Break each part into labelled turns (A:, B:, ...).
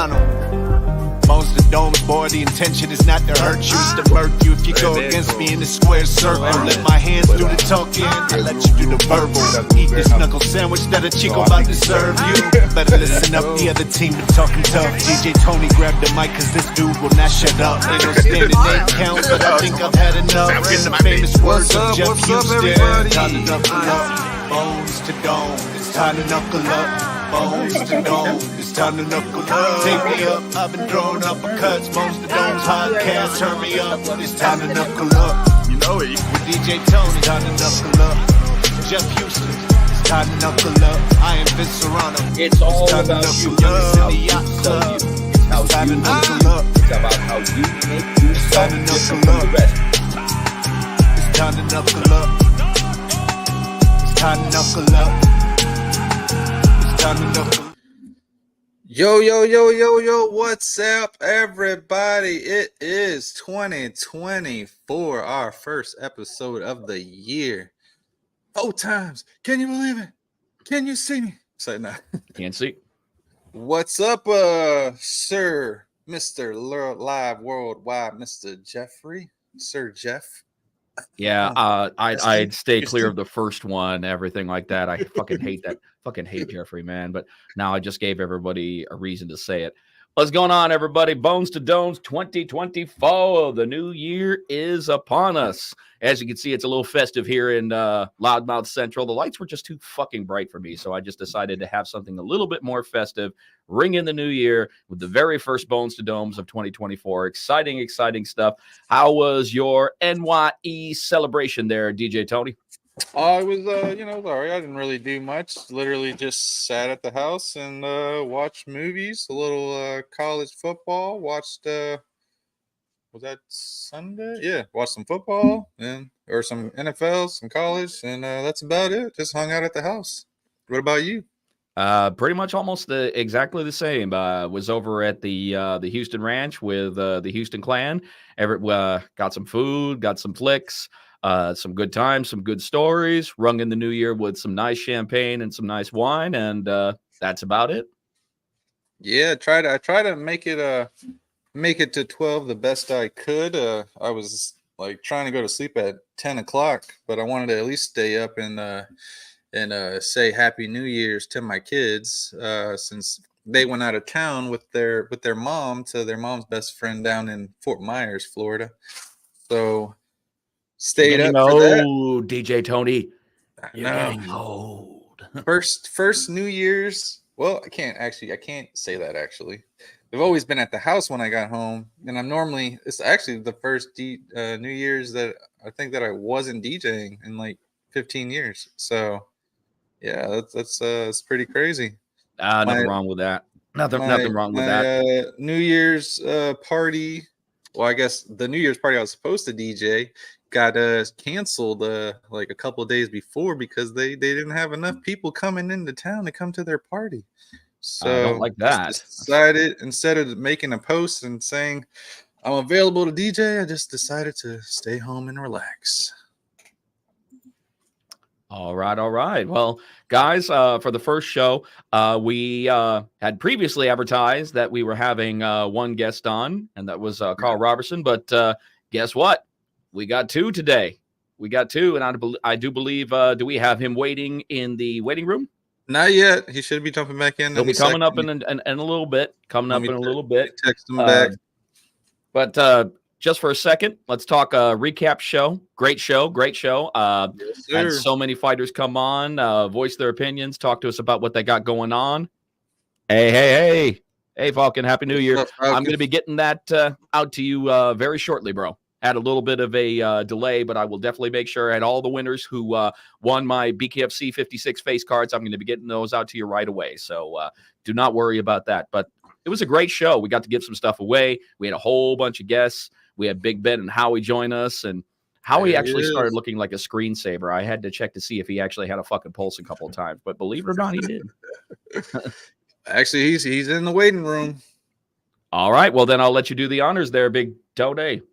A: Toronto. Bones to domes, boy, the intention is not to hurt you, it's to murk you if you go against me in the square circle. Let my hands do the talking, I let you do the verbal. Eat this knuckle sandwich that a chico about to serve you. Better listen up, the other team been talking tough. DJ Tony grabbed the mic cause this dude will not shut up. Ain't no standing name count, but I think I've had enough. In the famous words of Jeff Houston, time to knuckle up. Bones to dome, it's time to knuckle up. Bones to dome, it's time to knuckle up. Take me up, I've been throwing uppercuts. Bones to dome podcast, turn me up. It's time to knuckle up. You know it. With DJ Tony, time to knuckle up. Jeff Houston, it's time to knuckle up. I am Vince Serrano.
B: It's all
A: time
B: about
A: to
B: you.
A: knuckle up. In the yacht club. It's time to knuckle up.
B: It's about how you make
A: it's time to knuckle up. It's time to knuckle up. It's time to knuckle up.
C: Yo, what's up, everybody? It is 2024, our first episode of the year. 4 times. Can you believe it? Can you see me? Say no.
B: Can't see.
C: What's up, Sir Mr. Live Worldwide, Mr. Jeffrey? Sir Jeff?
B: Yeah, I'd stay clear of the first one, everything like that. I fucking hate that. Fucking hate Jeffrey, man. But now I just gave everybody a reason to say it. What's going on, everybody? Bones to Domes 2024. The new year is upon us. As you can see, it's a little festive here in Loudmouth Central. The lights were just too fucking bright for me, so I just decided to have something a little bit more festive. Ring in the new year with the very first Bones to Domes of 2024. Exciting stuff. How was your NYE celebration there, DJ Tony?
C: I was, sorry, I didn't really do much. Literally just sat at the house and watched movies, a little college football. Watched, was that Sunday? Yeah, watched some football or some NFL, some college, and that's about it. Just hung out at the house. What about you?
B: Pretty much almost exactly the same. Was over at the Houston Ranch with the Houston Clan. Got some food, got some flicks. Some good times, some good stories, rung in the new year with some nice champagne and some nice wine, and that's about it.
C: Yeah, I try to make it to 12 the best I could. I was like trying to go to sleep at 10 o'clock, but I wanted to at least stay up and say Happy New Year's to my kids, since they went out of town with their mom to their mom's best friend down in Fort Myers, Florida. So stayed up for that.
B: DJ Tony.
C: You're getting
B: old.
C: First New Year's. Well, I can't say that actually. They've always been at the house when I got home, and it's actually the first New Year's that I think that I wasn't DJing in like 15 years. So yeah, that's pretty crazy.
B: Nothing wrong with that. Nothing wrong with that.
C: New Year's party. Well, I guess the New Year's party I was supposed to DJ got canceled like a couple of days before because they didn't have enough people coming into town to come to their party. So
B: I don't like that.
C: Decided, instead of making a post and saying I'm available to DJ, I just decided to stay home and relax.
B: All right. Well, guys, for the first show, we had previously advertised that we were having one guest on, and that was Karl Roberson. But guess what? We got 2 today. And I do believe, do we have him waiting in the waiting room?
C: Not yet. He should be jumping back in.
B: He'll be coming up in a little bit.
C: Text him back.
B: But just for a second, let's talk a recap show. Great show.
C: Yes,
B: had so many fighters come on, voice their opinions, talk to us about what they got going on. Hey, Falcon, Happy New Year. I'm going to be getting that out to you very shortly, bro. Had a little bit of a delay, but I will definitely make sure I had all the winners who won my Bkfc 56 face cards. I'm going to be getting those out to you right away. So do not worry about that. But it was a great show. We got to give some stuff away. We had a whole bunch of guests. We had Big Ben and Howie join us. And Howie actually started looking like a screensaver. I had to check to see if he actually had a fucking pulse a couple of times. But believe it or not, he did.
C: Actually, he's in the waiting room.
B: All right. Well, then I'll let you do the honors there, Big Tony.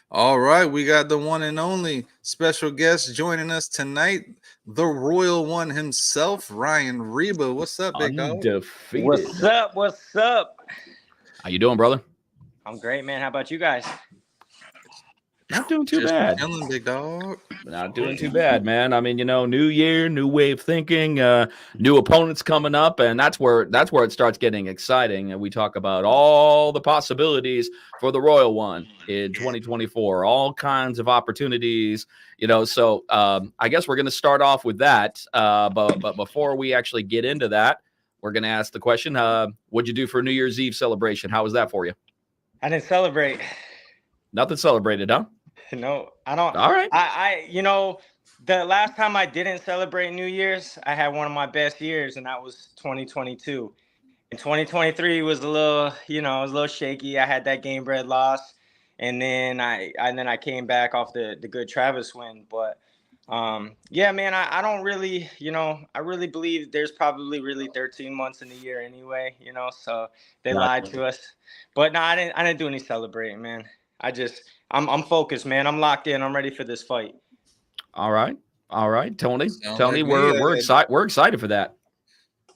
C: All right, we got the one and only special guest joining us tonight, the royal one himself, Ryan Reber. What's up, big dog?
B: Undefeated.
D: What's up?
B: How you doing, brother?
D: I'm great, man. How about you guys?
B: Not doing too
C: Just
B: bad.
C: chilling, big dog.
B: Not doing too bad, man. I mean, new year, new way of thinking, new opponents coming up, and that's where it starts getting exciting. And we talk about all the possibilities for the Royal One in 2024, all kinds of opportunities. So I guess we're going to start off with that. But before we actually get into that, we're going to ask the question: what'd you do for New Year's Eve celebration? How was that for you?
D: I didn't celebrate.
B: Nothing celebrated, huh?
D: No, I don't.
B: All right.
D: The last time I didn't celebrate New Year's, I had one of my best years, and that was 2022. And 2023 was a little, it was a little shaky. I had that game bread loss, and then I came back off the good Travis win. But yeah, man, I don't really, I really believe there's probably really 13 months in the year anyway, so they lied to us. But no, I didn't do any celebrating, man. I'm focused, man. I'm locked in. I'm ready for this fight.
B: All right, Tony.
C: Sound
B: Tony,
C: like
B: we're excited. We're excited for that.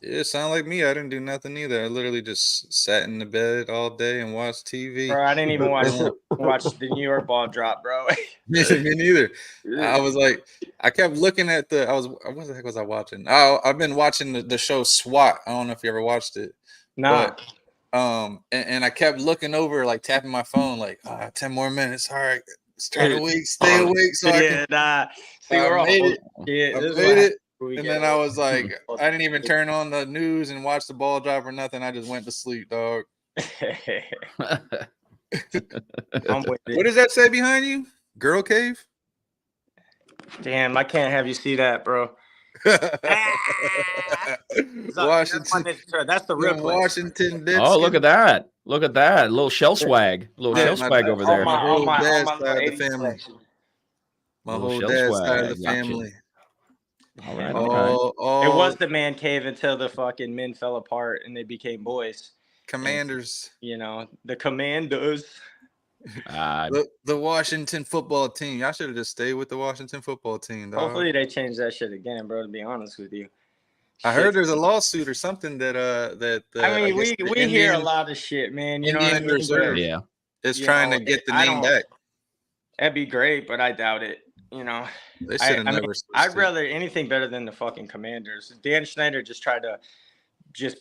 C: Yeah, sound like me. I didn't do nothing either. I literally just sat in the bed all day and watched TV.
D: Bro, I didn't even watch the New York ball drop, bro.
C: Me neither. I was like, I kept looking at what the heck was I watching? I've been watching the show SWAT. I don't know if you ever watched it.
D: Nah.
C: But, and I kept looking over, like tapping my phone, like 10 more minutes. All right, stay awake, so I can.
D: See, we're all
C: made it.
D: Yeah,
C: I made it. And then I was like, I didn't even turn on the news and watch the ball drop or nothing. I just went to sleep, dog.
D: I'm with it.
C: What does that say behind you? Girl cave?
D: Damn, I can't have you see that, bro.
C: Washington.
D: That's the real
C: Washington.
B: Oh, look at that. Look at that. A little shell swag. Shell swag over there.
C: My whole dad's side of the family. My whole dad's side of the family.
B: All right.
D: It was the man cave until the fucking men fell apart and they became boys.
C: Commanders.
D: And, the Commandos.
C: The Washington football team. Y'all should have just stayed with the Washington football team, dog.
D: Hopefully they change that shit again, bro, to be honest with you.
C: I heard there's a lawsuit or something that
D: we hear a lot of shit, man. You know what I mean?
C: Reserve is trying to get the name back.
D: That'd be great, but I doubt it.
C: They should have never.
D: I'd rather anything better than the fucking Commanders. Dan Schneider just tried to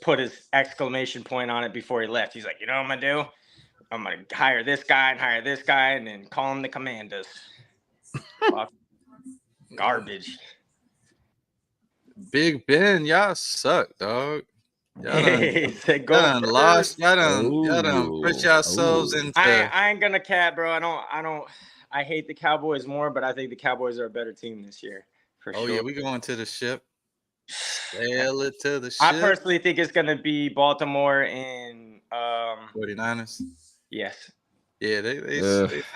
D: put his exclamation point on it before he left. He's like, you know what I'm gonna do? I'm gonna hire this guy and then call him the Commanders. Garbage.
C: Big Ben, y'all suck, dog. Y'all
D: done
C: lost. Y'all done put yourselves into.
D: I ain't gonna cap, bro. I hate the Cowboys more, but I think the Cowboys are a better team this year. For sure.
C: Yeah, we going to the ship. Sail it to the ship.
D: I personally think it's gonna be Baltimore and
C: 49ers.
D: Yes.
C: Yeah, they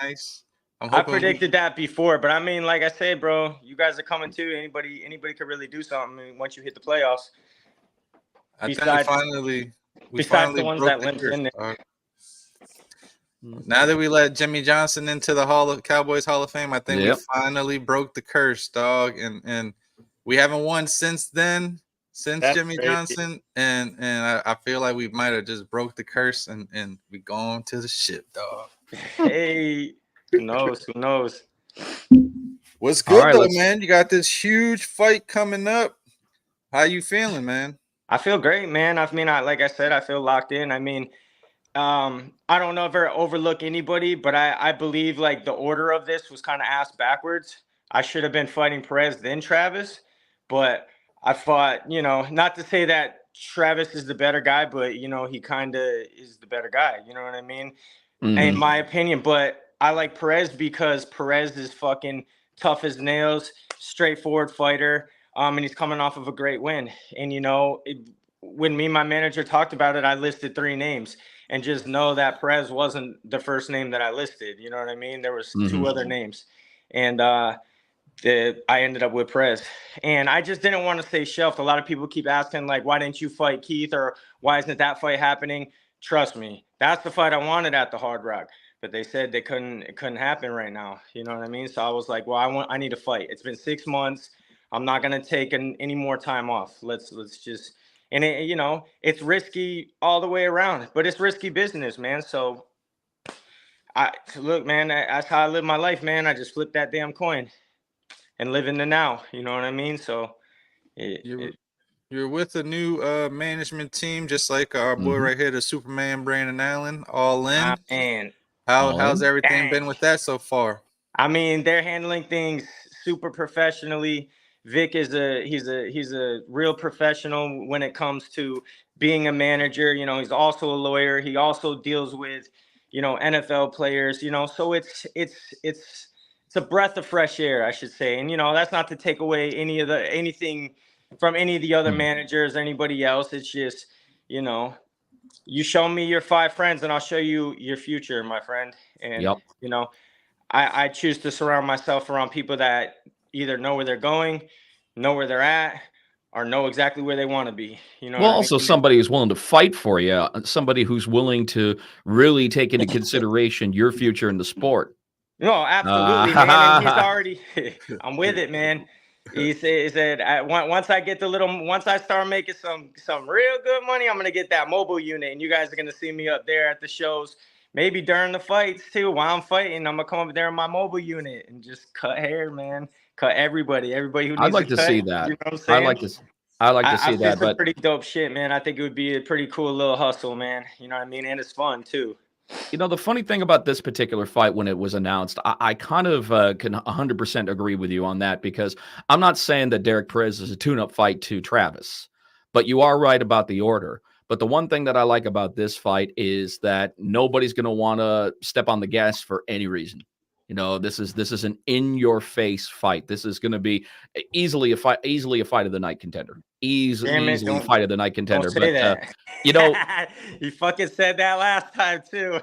C: nice.
D: I predicted that before, but I mean, like I said, bro, you guys are coming too. Anybody could really do something once you hit the playoffs.
C: Besides the ones that limped in there. Now that we let Jimmy Johnson into the Cowboys Hall of Fame, I think we finally broke the curse, dog. And we haven't won since then, That's Jimmy crazy. Johnson. And I feel like we might have just broke the curse and we gone to the ship, dog.
D: Hey, who knows?
C: What's good, though, man? You got this huge fight coming up. How you feeling, man?
D: I feel great, man. I mean, like I said, I feel locked in. I mean, I don't ever overlook anybody, but I believe like the order of this was kind of ass backwards. I should have been fighting Perez then Travis, but I fought, not to say that Travis is the better guy, but he kind of is the better guy. You know what I mean? Mm-hmm. In my opinion, but I like Perez because Perez is fucking tough as nails, straightforward fighter. And he's coming off of a great win. And, when me and my manager talked about it, I listed 3 names. And just know that Perez wasn't the first name that I listed. You know what I mean? There was 2 other names. And I ended up with Perez. And I just didn't want to say shelved. A lot of people keep asking, like, why didn't you fight Keith? Or why isn't that fight happening? Trust me, that's the fight I wanted at the Hard Rock. But they said it couldn't happen right now. You know what I mean? So I was like, well, I need to fight. It's been 6 months. I'm not going to take any more time off. Let's just – and it's risky all the way around, but it's risky business, man. So look, man, that's how I live my life, man. I just flip that damn coin and live in the now. You know what I mean? So
C: you're with a new management team, just like our boy right here, the Superman Brandon Allen, all in.
D: And
C: how's everything been with that so far?
D: I mean, they're handling things super professionally. Vic is he's a real professional when it comes to being a manager. He's also a lawyer. He also deals with, NFL players, so it's a breath of fresh air, I should say. And, that's not to take away anything from any of the other managers or anybody else. It's just, you show me your 5 friends and I'll show you your future, my friend. And, I choose to surround myself around people that either know where they're going, know where they're at, or know exactly where they want to be.
B: Well, also somebody who's willing to fight for you, somebody who's willing to really take into consideration your future in the sport.
D: No, absolutely, man. And he's already, I'm with it, man. He said, once I start making some real good money, I'm gonna get that mobile unit, and you guys are gonna see me up there at the shows. Maybe during the fights too, while I'm fighting, I'm gonna come over there in my mobile unit and just cut hair, man. Cut everybody who needs
B: I'd like to see that. You know what I'm saying? I like to see that.
D: But pretty dope shit, man. I think it would be a pretty cool little hustle, man. You know what I mean? And it's fun too.
B: The funny thing about this particular fight when it was announced, I kind of can 100% agree with you on that, because I'm not saying that Derek Perez is a tune-up fight to Travis, but you are right about the order. But the one thing that I like about this fight is that nobody's going to want to step on the gas for any reason. This is an in-your-face fight. This is going to be easily a fight of the night contender. Easily fight of the night contender.
D: Don't say that. You fucking said that last time too.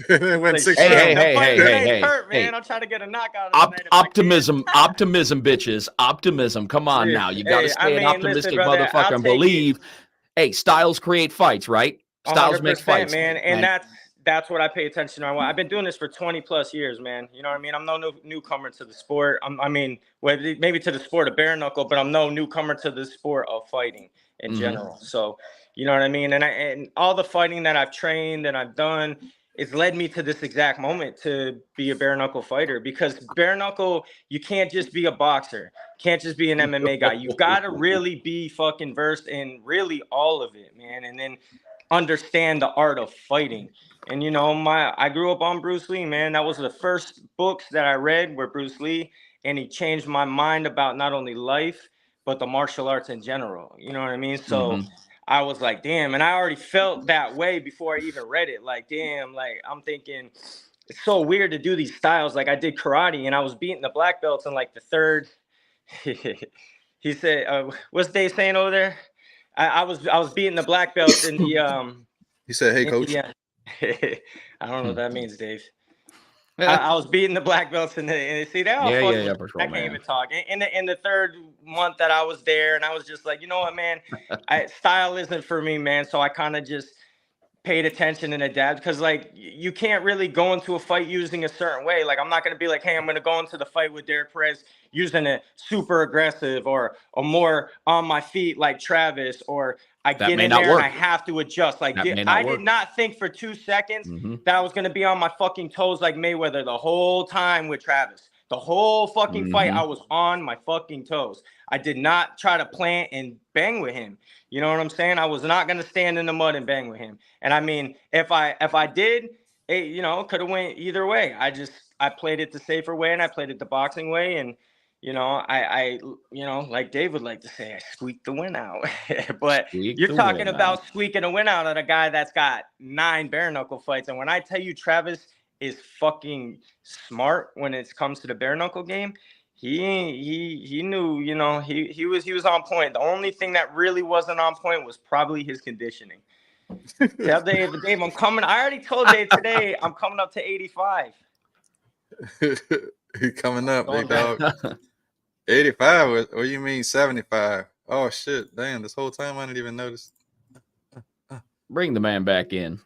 C: It went 6 rounds.
B: Hey,
D: man. I'm trying to get a knockout.
B: Optimism, bitches. Optimism. Come on now. You got to stay an optimistic motherfucker and believe. Hey, styles create fights, right? Styles make fights,
D: man. And that's what I pay attention to. I've been doing this for 20 plus years, man. You know what I mean? I'm no newcomer to the sport. Maybe to the sport of bare knuckle, but I'm no newcomer to the sport of fighting in general. So, you know what I mean? And all the fighting that I've trained and I've done, it's led me to this exact moment to be a bare knuckle fighter, because bare knuckle, you can't just be a boxer. Can't just be an MMA guy. You've got to really be fucking versed in really all of it, man. And then understand the art of fighting. And, I grew up on Bruce Lee, man. That was the first books that I read were Bruce Lee, and he changed my mind about not only life, but the martial arts in general. You know what I mean? So I was like, damn. And I already felt that way before I even read it. Like, damn, like I'm thinking it's so weird to do these styles. Like I did karate and I was beating the black belts in like the third. He said, what's Dave saying over there? I was beating the black belts in the
C: He said, hey coach.
D: Yeah. I don't know what that means, Dave. I was beating the black belts and see that. I can't even talk. In the third month that I was there, and I was just like, you know what, man, style isn't for me, man. So I kind of just paid attention and adapt, because like you can't really go into a fight using a certain way. Like I'm not going to be like, hey, I'm going to go into the fight with Derek Perez using it super aggressive or more on my feet like Travis, or I get in there and I have to adjust. Like I did not think for 2 seconds that I was going to be on my fucking toes like Mayweather the whole time with Travis. The whole fucking fight, I was on my fucking toes. I did not try to plant and bang with him. You know what I'm saying? I was not going to stand in the mud and bang with him. And I mean, if I did, it could have went either way. I played it the safer way, and I played it the boxing way. And, I like Dave would like to say, I squeaked the win out. But you're talking about squeaking a win out at a guy that's got 9 bare knuckle fights. And when I tell you Travis is fucking smart when it comes to the bare knuckle game, he knew, he was on point. The only thing that really wasn't on point was probably his conditioning. Tell Dave, I'm coming. I already told Dave today I'm coming up to 85.
C: He coming up, big dog. 85? Or you mean 75? Oh shit! Damn, this whole time I didn't even notice.
B: Bring the man back in.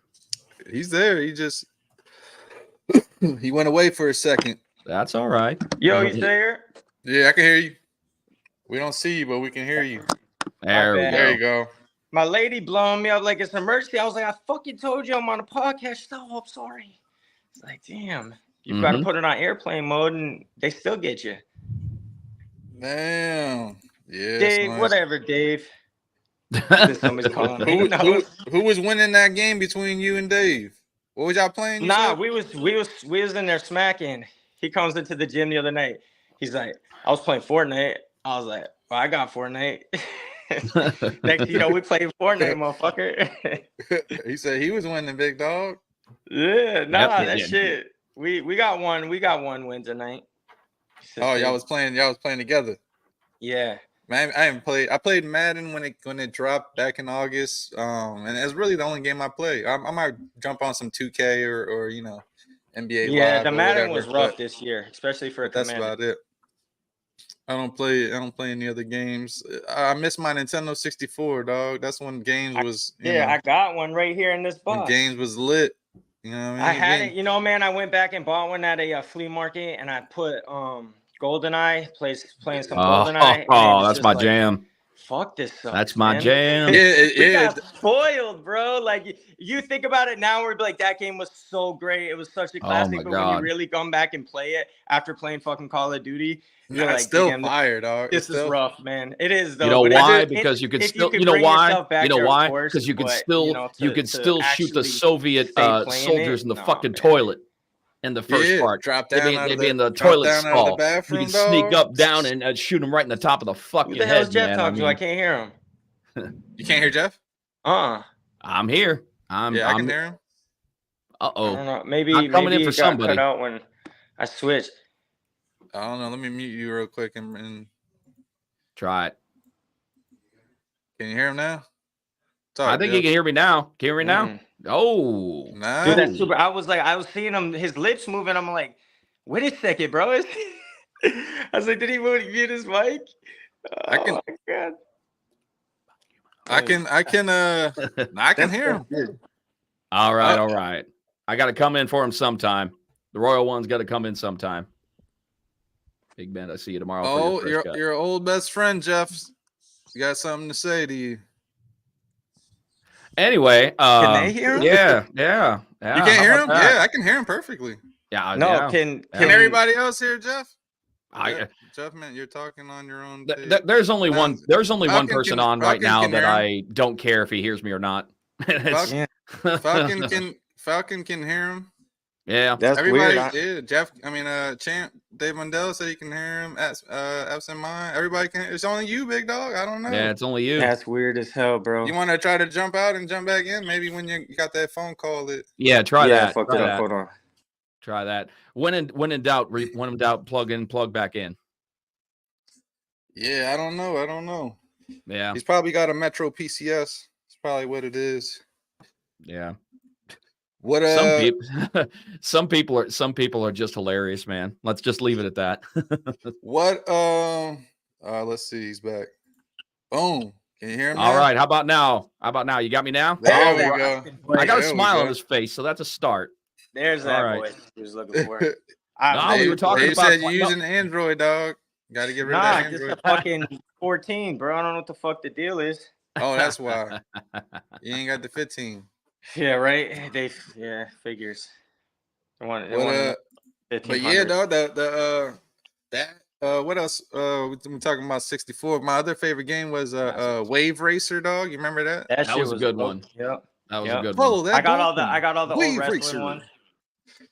C: He's there. He went away for a second.
B: That's all right.
D: Yo, you there?
C: Yeah, I can hear you. We don't see you, but we can hear you.
B: There we go.
C: There you go.
D: My lady blowing me up like it's an emergency. I was like, I fucking told you I'm on a podcast. She's like, oh, I'm sorry. It's like, damn, you've got to put it on airplane mode, and they still get you.
C: Damn. Yeah.
D: Dave,
C: nice.
D: Whatever, Dave. Somebody's calling me.
C: Who was winning that game between you and Dave? What was y'all playing?
D: We was in there smacking. He comes into the gym the other night. He's like, I was playing Fortnite. I was like, well, I got Fortnite. Next, we played Fortnite, motherfucker.
C: He said he was winning, big dog.
D: Yeah, shit. We got one win tonight.
C: Oh, y'all was playing together.
D: Yeah.
C: Man, I haven't played. I played Madden when it dropped back in August. And it's really the only game I play. I might jump on some 2K or NBA.
D: Yeah,
C: Live
D: the Madden
C: whatever,
D: was rough this year, especially for a
C: that's
D: Commander.
C: about it. I don't play any other games. I miss my Nintendo 64, dog. That's when games was.
D: I got one right here in this box.
C: When games was lit. You know what I mean?
D: I had it. Man, I went back and bought one at a flea market, and I put GoldenEye, playing some GoldenEye.
B: Oh, that's my jam.
D: Fuck this sucks,
B: That's my jam.
D: We got spoiled, bro. Like, you think about it now, we're like, that game was so great. It was such a classic. But when you really come back and play it after playing fucking Call of Duty, you're like,
C: still fire, dog.
D: This is rough, man. It is, though.
B: You know why? Because you could still. You know why? Because you could still shoot the Soviet soldiers in the fucking toilet. In the first part, they'd be in the toilet stall. You can sneak up, down, and shoot them right in the top of the fucking head.
D: What the hell is Jeff talking to? I can't hear him.
C: You can't hear Jeff?
B: I'm here. I
C: can hear him.
D: I don't know. Maybe
B: I'm coming in for somebody.
D: Cut out when I switched.
C: I don't know. Let me mute you real quick and
B: try it.
C: Can you hear him now?
B: I think you can hear me now. Can you hear me now? Oh,
C: nice.
D: Dude, that's super. I was seeing him, his lips moving. I'm like, wait a second, bro. I was like, did he mute his mic?
C: I can hear him.
B: All right. I got to come in for him sometime. The Royal One's got to come in sometime. Big Ben, I see you tomorrow.
C: Oh, your old best friend, Jeff. You got something to say to you.
B: Anyway,
D: can they hear him?
C: Yeah. You can't hear him? Yeah, I can hear him perfectly.
B: Yeah.
D: No,
C: can everybody else hear Jeff?
B: Jeff,
C: man, you're talking on your own.
B: There's only one. There's only one person on right now that I don't care if he hears me or not.
C: Falcon can hear him.
B: Yeah,
D: that's
C: everybody.
D: Weird.
C: Jeff. Champ Dave Mundell said he can hear him. Absent mind. Everybody can. It's only you, big dog. I don't know.
B: Yeah, it's only you.
D: That's weird as hell, bro.
C: You want to try to jump out and jump back in? Maybe when you got that phone call.
B: Try that.
D: Fuck
B: try
D: it
B: that.
D: Up. Hold on.
B: Try that. When in doubt, plug in, plug back in.
C: Yeah, I don't know.
B: Yeah,
C: he's probably got a Metro PCS. That's probably what it is.
B: Yeah.
C: What
B: some people are just hilarious, man. Let's just leave it at that.
C: What let's see, he's back. Boom. Can you hear him?
B: All right, how about now? You got me now?
C: There we go.
B: I got a smile on his face, so that's a start.
D: There's that voice he was looking for.
B: We were talking about.
C: They said you're using Android, dog. Got to get rid of that Android.
D: Just a fucking 14, bro. I don't know what the fuck the deal is.
C: Oh, that's why. You ain't got the 15.
D: Yeah, right. Figures. But
C: yeah, dog. What else? We're talking about 64. My other favorite game was Wave Racer, dog. You remember that?
B: That was a good one.
D: Yep.
B: That was a good one.
D: I got all the old wrestling ones.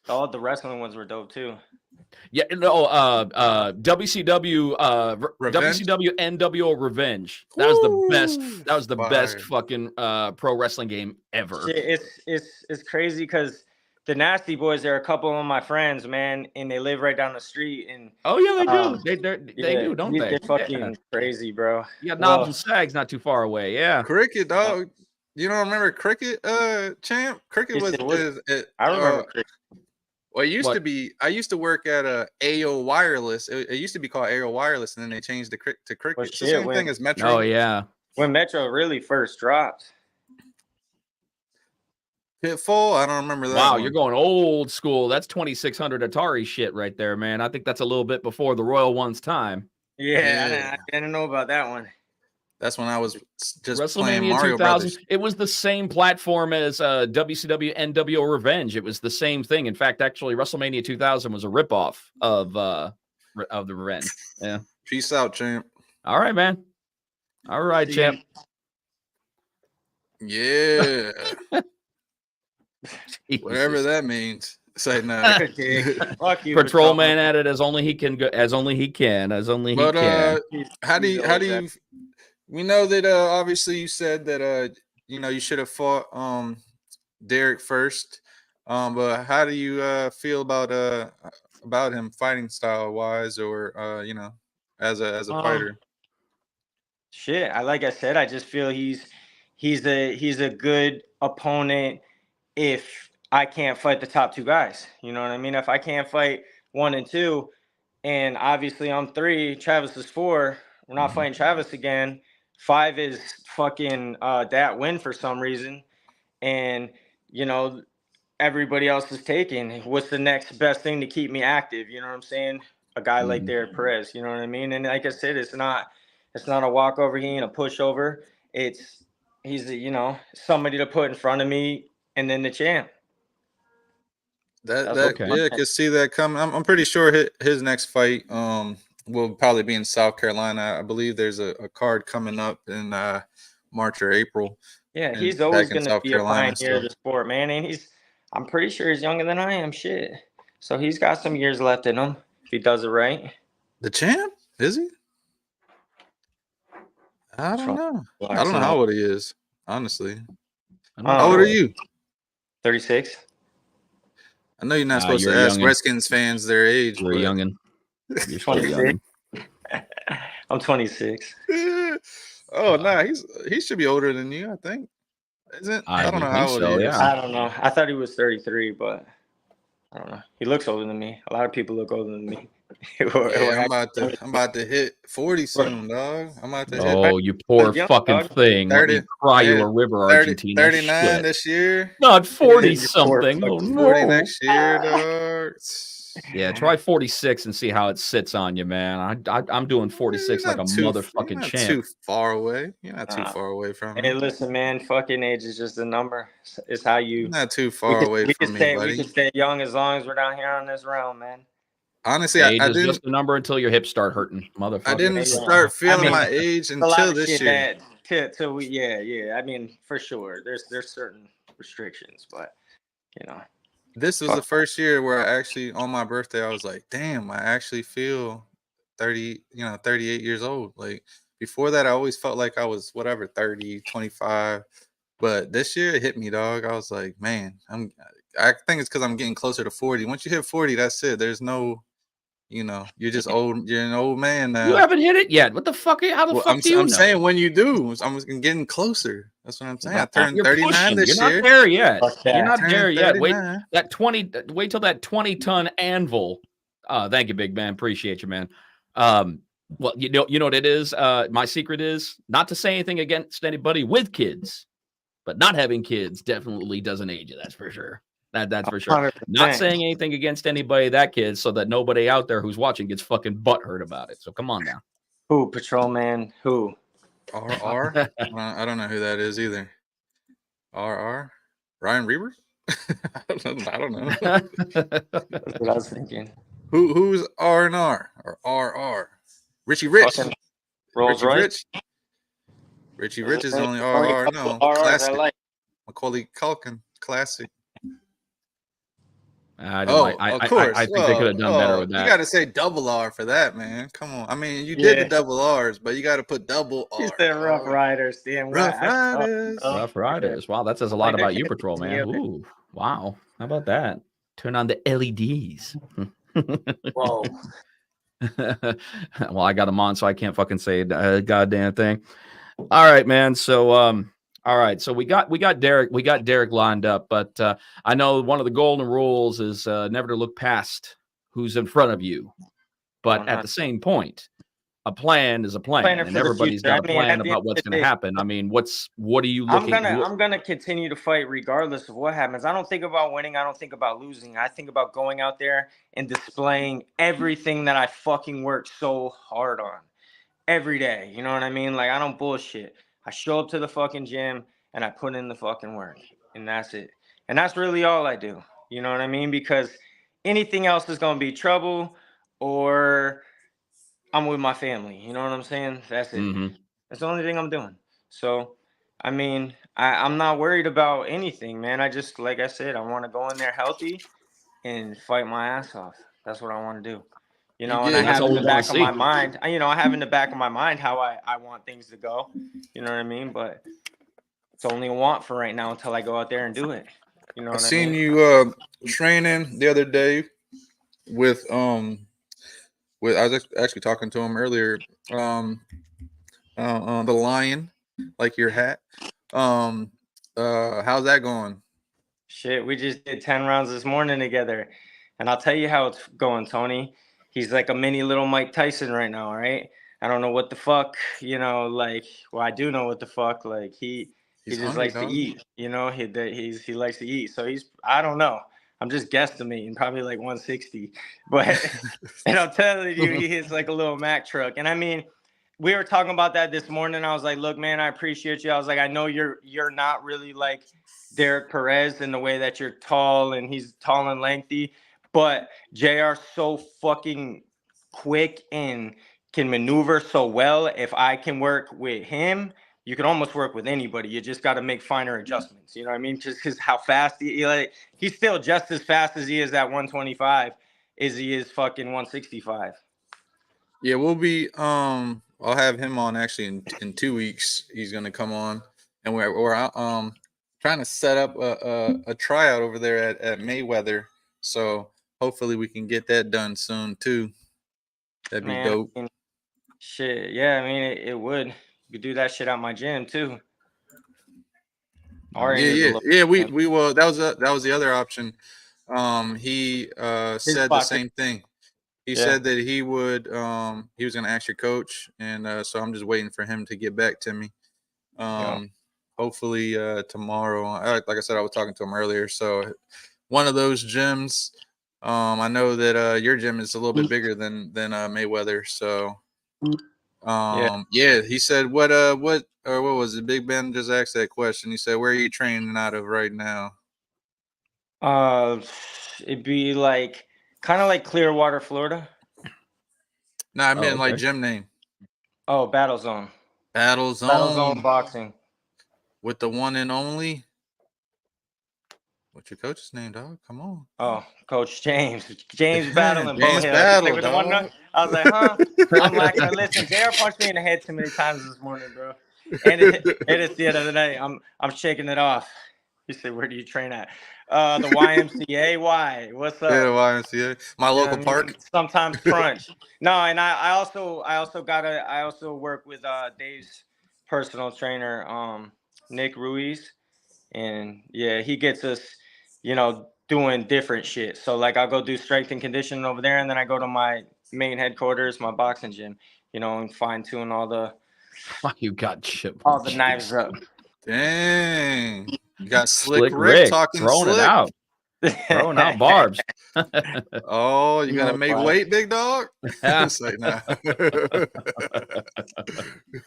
D: All the wrestling ones were dope too.
B: Yeah, no, WCW NWO Revenge. That was the best. That was the best fucking pro wrestling game ever.
D: It's crazy because the Nasty Boys, they're a couple of my friends, man, and they live right down the street. And
B: oh yeah, they do. They do, don't they?
D: They're fucking crazy, bro.
B: You got Knobs and Sags not too far away. Yeah,
C: Cricket, dog. You don't remember Cricket, champ? Cricket was
D: I remember Cricket.
C: Well, it used to be. I used to work at AO Wireless. It used to be called AO Wireless, and then they changed to Cricket. It's the same thing as Metro.
B: Oh yeah,
D: when Metro really first dropped.
C: Pitfall. I don't remember that.
B: Wow,
C: one.
B: You're going old school. That's 2600 Atari shit right there, man. I think that's a little bit before the Royal One's time.
D: Yeah. I didn't know about that one.
C: That's when I was just playing
B: WrestleMania
C: Mario
B: 2000.
C: Brothers.
B: It was the same platform as WCW NWO Revenge. It was the same thing. In fact, actually, WrestleMania 2000 was a ripoff of the Revenge. Yeah.
C: Peace out, champ.
B: All right, man. All right, champ.
C: Yeah. Whatever that means. Say no.
D: Fuck you,
B: Patrol man at it as only he can. How do
C: you? We know that obviously you said that you should have fought Derek first. But how do you feel about him fighting style wise, or as a fighter?
D: Shit, like I said, I just feel he's a good opponent if I can't fight the top two guys. You know what I mean? If I can't fight 1 and 2, and obviously I'm 3, Travis is 4, we're not fighting Travis again. 5 is fucking that win for some reason. And, everybody else is taken. What's the next best thing to keep me active? You know what I'm saying? A guy like Derek Perez, you know what I mean? And like I said, it's not a walkover. He ain't a pushover. He's somebody to put in front of me and then the champ.
C: I could see that coming. I'm pretty sure his next fight will probably be in South Carolina. I believe there's a card coming up in March or April.
D: Yeah, he's always going to be a pioneer of the sport, man. And I'm pretty sure he's younger than I am. Shit. So he's got some years left in him if he does it right.
C: The champ? Is he? I don't know. I don't know how old he is, honestly. How old are you?
D: 36.
C: I know you're not supposed to ask Redskins fans their age.
B: You're a youngin'.
D: You're 26. I'm 26.
C: Oh, no, he should be older than you, I think. Isn't? I don't know how old he is.
D: Yeah. I don't know. I thought he was 33, but I don't know. He looks older than me. A lot of people look older than me.
C: I'm about to hit 40 soon, dog. I'm about to hit.
B: Oh, you poor fucking thing.
C: 30,
B: Let me cry you a river,
C: 30,
B: Argentina.
C: 39
B: Shit.
C: this year.
B: Not 40 something. Oh,
C: 40
B: no.
C: next year, dog.
B: Yeah, try 46 and see how it sits on you, man. I'm doing 46 like a motherfucking champ.
C: You're not too far away. You're not too far away from me.
D: Hey, listen, man, fucking age is just a number. It's how you.
C: You're not too far away from me, buddy.
D: We can stay young as long as we're down here on this realm, man.
C: Honestly,
B: age is just a number until your hips start hurting, motherfucker.
C: I didn't start feeling my age until this year.
D: Yeah. I mean, for sure, there's certain restrictions, but
C: this was the first year where I actually, on my birthday, I was like, damn, I actually feel 38 years old. Like before that, I always felt like I was 30, 25. But this year it hit me, dog. I was like, man, I think it's because I'm getting closer to 40. Once you hit 40, that's it. There's no, you're just old. You're an old man now.
B: You haven't hit it yet. What the fuck? How the fuck do you know?
C: I'm saying when you do, I'm getting closer. That's what I'm saying. I turned 39 this year.
B: You're not there yet. You're not there yet.
C: 39.
B: Wait till that 20-ton anvil. Thank you, big man. Appreciate you, man. Well, you know what it is? My secret is not to say anything against anybody with kids, but not having kids definitely doesn't age you. That's for sure. That's for sure. 100%. Not saying anything against anybody that kids, so that nobody out there who's watching gets fucking butthurt about it. So come on now.
D: Who, Patrolman? Who?
C: RR? I don't know who that is either. RR? Ryan Reber? I don't know.
D: That's what I was thinking.
C: Who's R&R or RR? Richie Rich.
D: Rolls Royce.
C: Richie Rich is the only RR. No, classic. Macaulay Culkin, classic.
B: I think they could have done better with that.
C: You got to say double R for that, man. Come on. I mean, you did the double R's, but you got to put double R.
D: You said Rough Riders. Damn,
B: Rough Riders. Wow, that says a lot about you, Patrol, man. Ooh, wow. How about that? Turn on the LEDs.
D: Whoa.
B: Well, I got them on, so I can't fucking say a goddamn thing. All right, man. So, all right. So we got Derek lined up, but I know one of the golden rules is never to look past who's in front of you. But at the same point, a plan is a plan, and everybody's got a plan about what's going to happen. I mean, what are you looking at?
D: I'm gonna continue to fight regardless of what happens. I don't think about winning. I don't think about losing. I think about going out there and displaying everything that I fucking worked so hard on. every day. You know what I mean? Like, I don't bullshit. I show up to the fucking gym and I put in the fucking work, and that's it. And that's really all I do. You know what I mean? Because anything else is going to be trouble, or I'm with my family. You know what I'm saying? That's it.
B: Mm-hmm.
D: That's the only thing I'm doing. So, I mean, I'm not worried about anything, man. I just, like I said, I want to go in there healthy and fight my ass off. That's what I want to do. You know, and I
B: That's
D: have
B: all
D: in
B: we
D: the
B: wanna
D: back of my
B: see.
D: mind, I have in the back of my mind how I want things to go. You know what I mean? But it's only a want for right now until I go out there and do it. You know
C: I
D: what I
C: seen
D: mean?
C: you training the other day with I was actually talking to him earlier. The lion, like your hat. How's that going?
D: Shit, we just did 10 rounds this morning together. And I'll tell you how it's going, Tony. He's like a mini little Mike Tyson right now, right? I don't know what the fuck, like, well, I do know what the fuck. Like, he
C: He's
D: just
C: hungry,
D: likes to
C: dog.
D: eat, he likes to eat. So I don't know. I'm just guesstimating, probably like 160. But, and I'm telling you, he hits like a little Mack truck. And I mean, we were talking about that this morning. I was like, look, man, I appreciate you. I was like, I know you're not really like Derek Perez in the way that you're tall, and he's tall and lengthy, but JR's so fucking quick and can maneuver so well. If I can work with him, you can almost work with anybody. You just got to make finer adjustments. You know what I mean? Just because how fast he's still just as fast as he is at 125 as he is fucking 165.
C: Yeah, we'll be. I'll have him on actually in 2 weeks. He's gonna come on, and we're trying to set up a tryout over there at Mayweather. So hopefully we can get that done soon too. That'd be dope.
D: I mean, shit, yeah. I mean, it would. You could do that shit at my gym too.
C: Yeah. We will. That was the other option. He said the same thing. He said that he would he was gonna ask your coach, and so I'm just waiting for him to get back to me. Hopefully tomorrow. Like I said, I was talking to him earlier. So one of those gyms. I know that your gym is a little bit bigger than Mayweather. So he said what was it? Big Ben just asked that question. He said, "Where are you training out of right now?"
D: It'd be like kind of like Clearwater, Florida.
C: No, I meant like gym name.
D: Oh, Battle Zone.
C: Battle Zone.
D: Battle Zone Boxing.
C: With the one and only. What's your coach's name, dog? Come on.
D: Oh, Coach James. James Battling.
C: James Battle,
D: like, dog. I was like, huh? I'm like, listen, JR punched me in the head too many times this morning, bro. And it's the end of the day. I'm shaking it off. He said, where do you train at? The YMCA. Why? What's up?
C: Yeah, the YMCA. My local park.
D: Sometimes Crunch. No, and I also work with Dave's personal trainer, Nick Ruiz. And yeah, he gets us, doing different shit. So like I'll go do strength and conditioning over there, and then I go to my main headquarters, my boxing gym, and fine tune all the
B: you got shit.
D: All the knives up.
C: Dang. You got Slick Rick talking
B: throwing
C: slick.
B: It out. Throwing out barbs.
C: Oh, you gotta make weight, big dog? It's like, nah.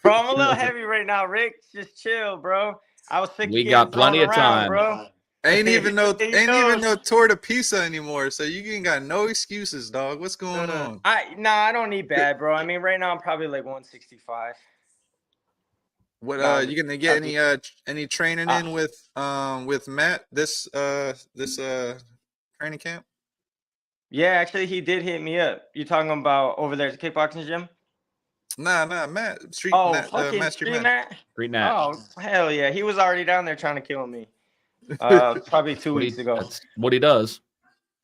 D: Bro, I'm a little heavy right now, Rick. Just chill, bro. I was sick.
B: We got plenty of time,
D: bro.
C: Ain't even no torta pizza anymore, so you ain't got no excuses, dog. What's going on?
D: I don't need bad, bro. I mean, right now I'm probably like 165.
C: What you gonna get any training in with Matt this training camp?
D: Yeah, actually he did hit me up. You talking about over there at the kickboxing gym?
C: Nah, Matt. Street
D: Matt. Oh, hell yeah. He was already down there trying to kill me. Probably 2 weeks ago.
B: That's what he does.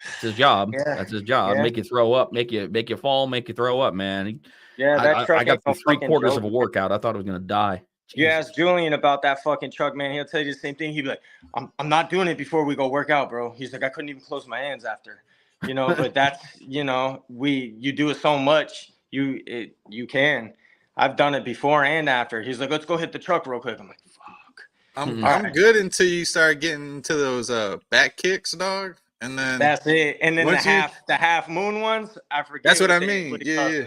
B: It's his job.
D: Yeah.
B: That's his job.
D: Yeah.
B: Make you throw up, make you fall, make you throw up, man.
D: Yeah,
B: I got the 3/4 of a workout. I thought I was gonna die.
D: You ask Julian about that fucking truck, man. He'll tell you the same thing. He'd be like, I'm not doing it before we go work out, bro. He's like, I couldn't even close my hands after. But that's, you do it so much, you can. I've done it before and after. He's like, let's go hit the truck real quick. I'm like, fuck.
C: I'm good until you start getting into those back kicks, dog. And then
D: that's it. And then the half moon ones, I forget.
C: That's what I mean. Yeah.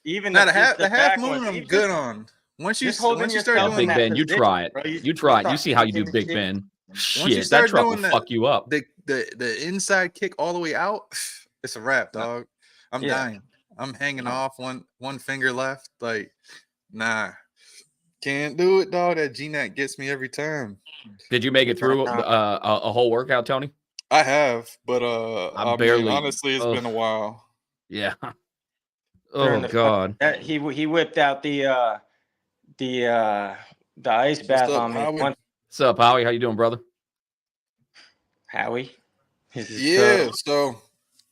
D: even
C: Now
D: the
C: the half
D: back
C: moon
D: ones,
C: I'm good on. Once you
D: holding
C: start
D: yourself
C: doing
B: Big
D: in
B: Ben,
D: that
B: you
D: position,
B: try it.
D: bro.
B: You try it. You
D: start
B: see how you do,
D: kicking
B: Big
D: shit.
B: Ben.
C: once you
B: Shit, that
C: start
B: truck will
C: doing
B: fuck you up.
C: the inside kick all the way out, it's a wrap, dog. I'm
D: Yeah.
C: dying. I'm hanging off one finger left. Like, nah, can't do it, dog. That GNAT gets me every time.
B: Did you make it through a whole workout, Tony?
C: I have, but
B: I
C: mean,
B: barely.
C: honestly, it's been a while.
B: Yeah.
D: During
B: Oh
D: the
B: God.
D: he whipped out the ice bath
C: up,
D: on me.
C: Howie?
B: What's up, Howie? How you doing, brother?
D: Howie.
C: Yeah. So,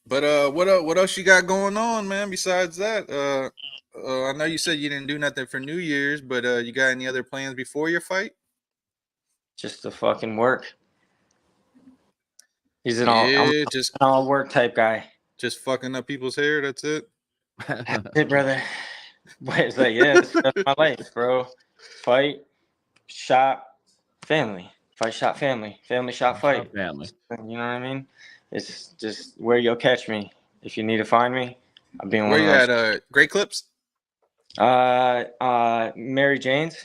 C: but what else you got going on, man? Besides that, I know you said you didn't do nothing for New Year's, but you got any other plans before your fight?
D: Just the fucking work. He's an all work type guy.
C: Just fucking up people's hair. That's it.
D: That's it, brother. But it's like, yeah, that's my life, bro. Fight, shop, family. Fight, shop, family. Family, shop, fight.
B: Family.
D: You know what I mean? It's just where you'll catch me. If you need to find me, I'll be in
C: Where
D: one
C: you
D: of
C: at? Great Clips.
D: Mary Jane's.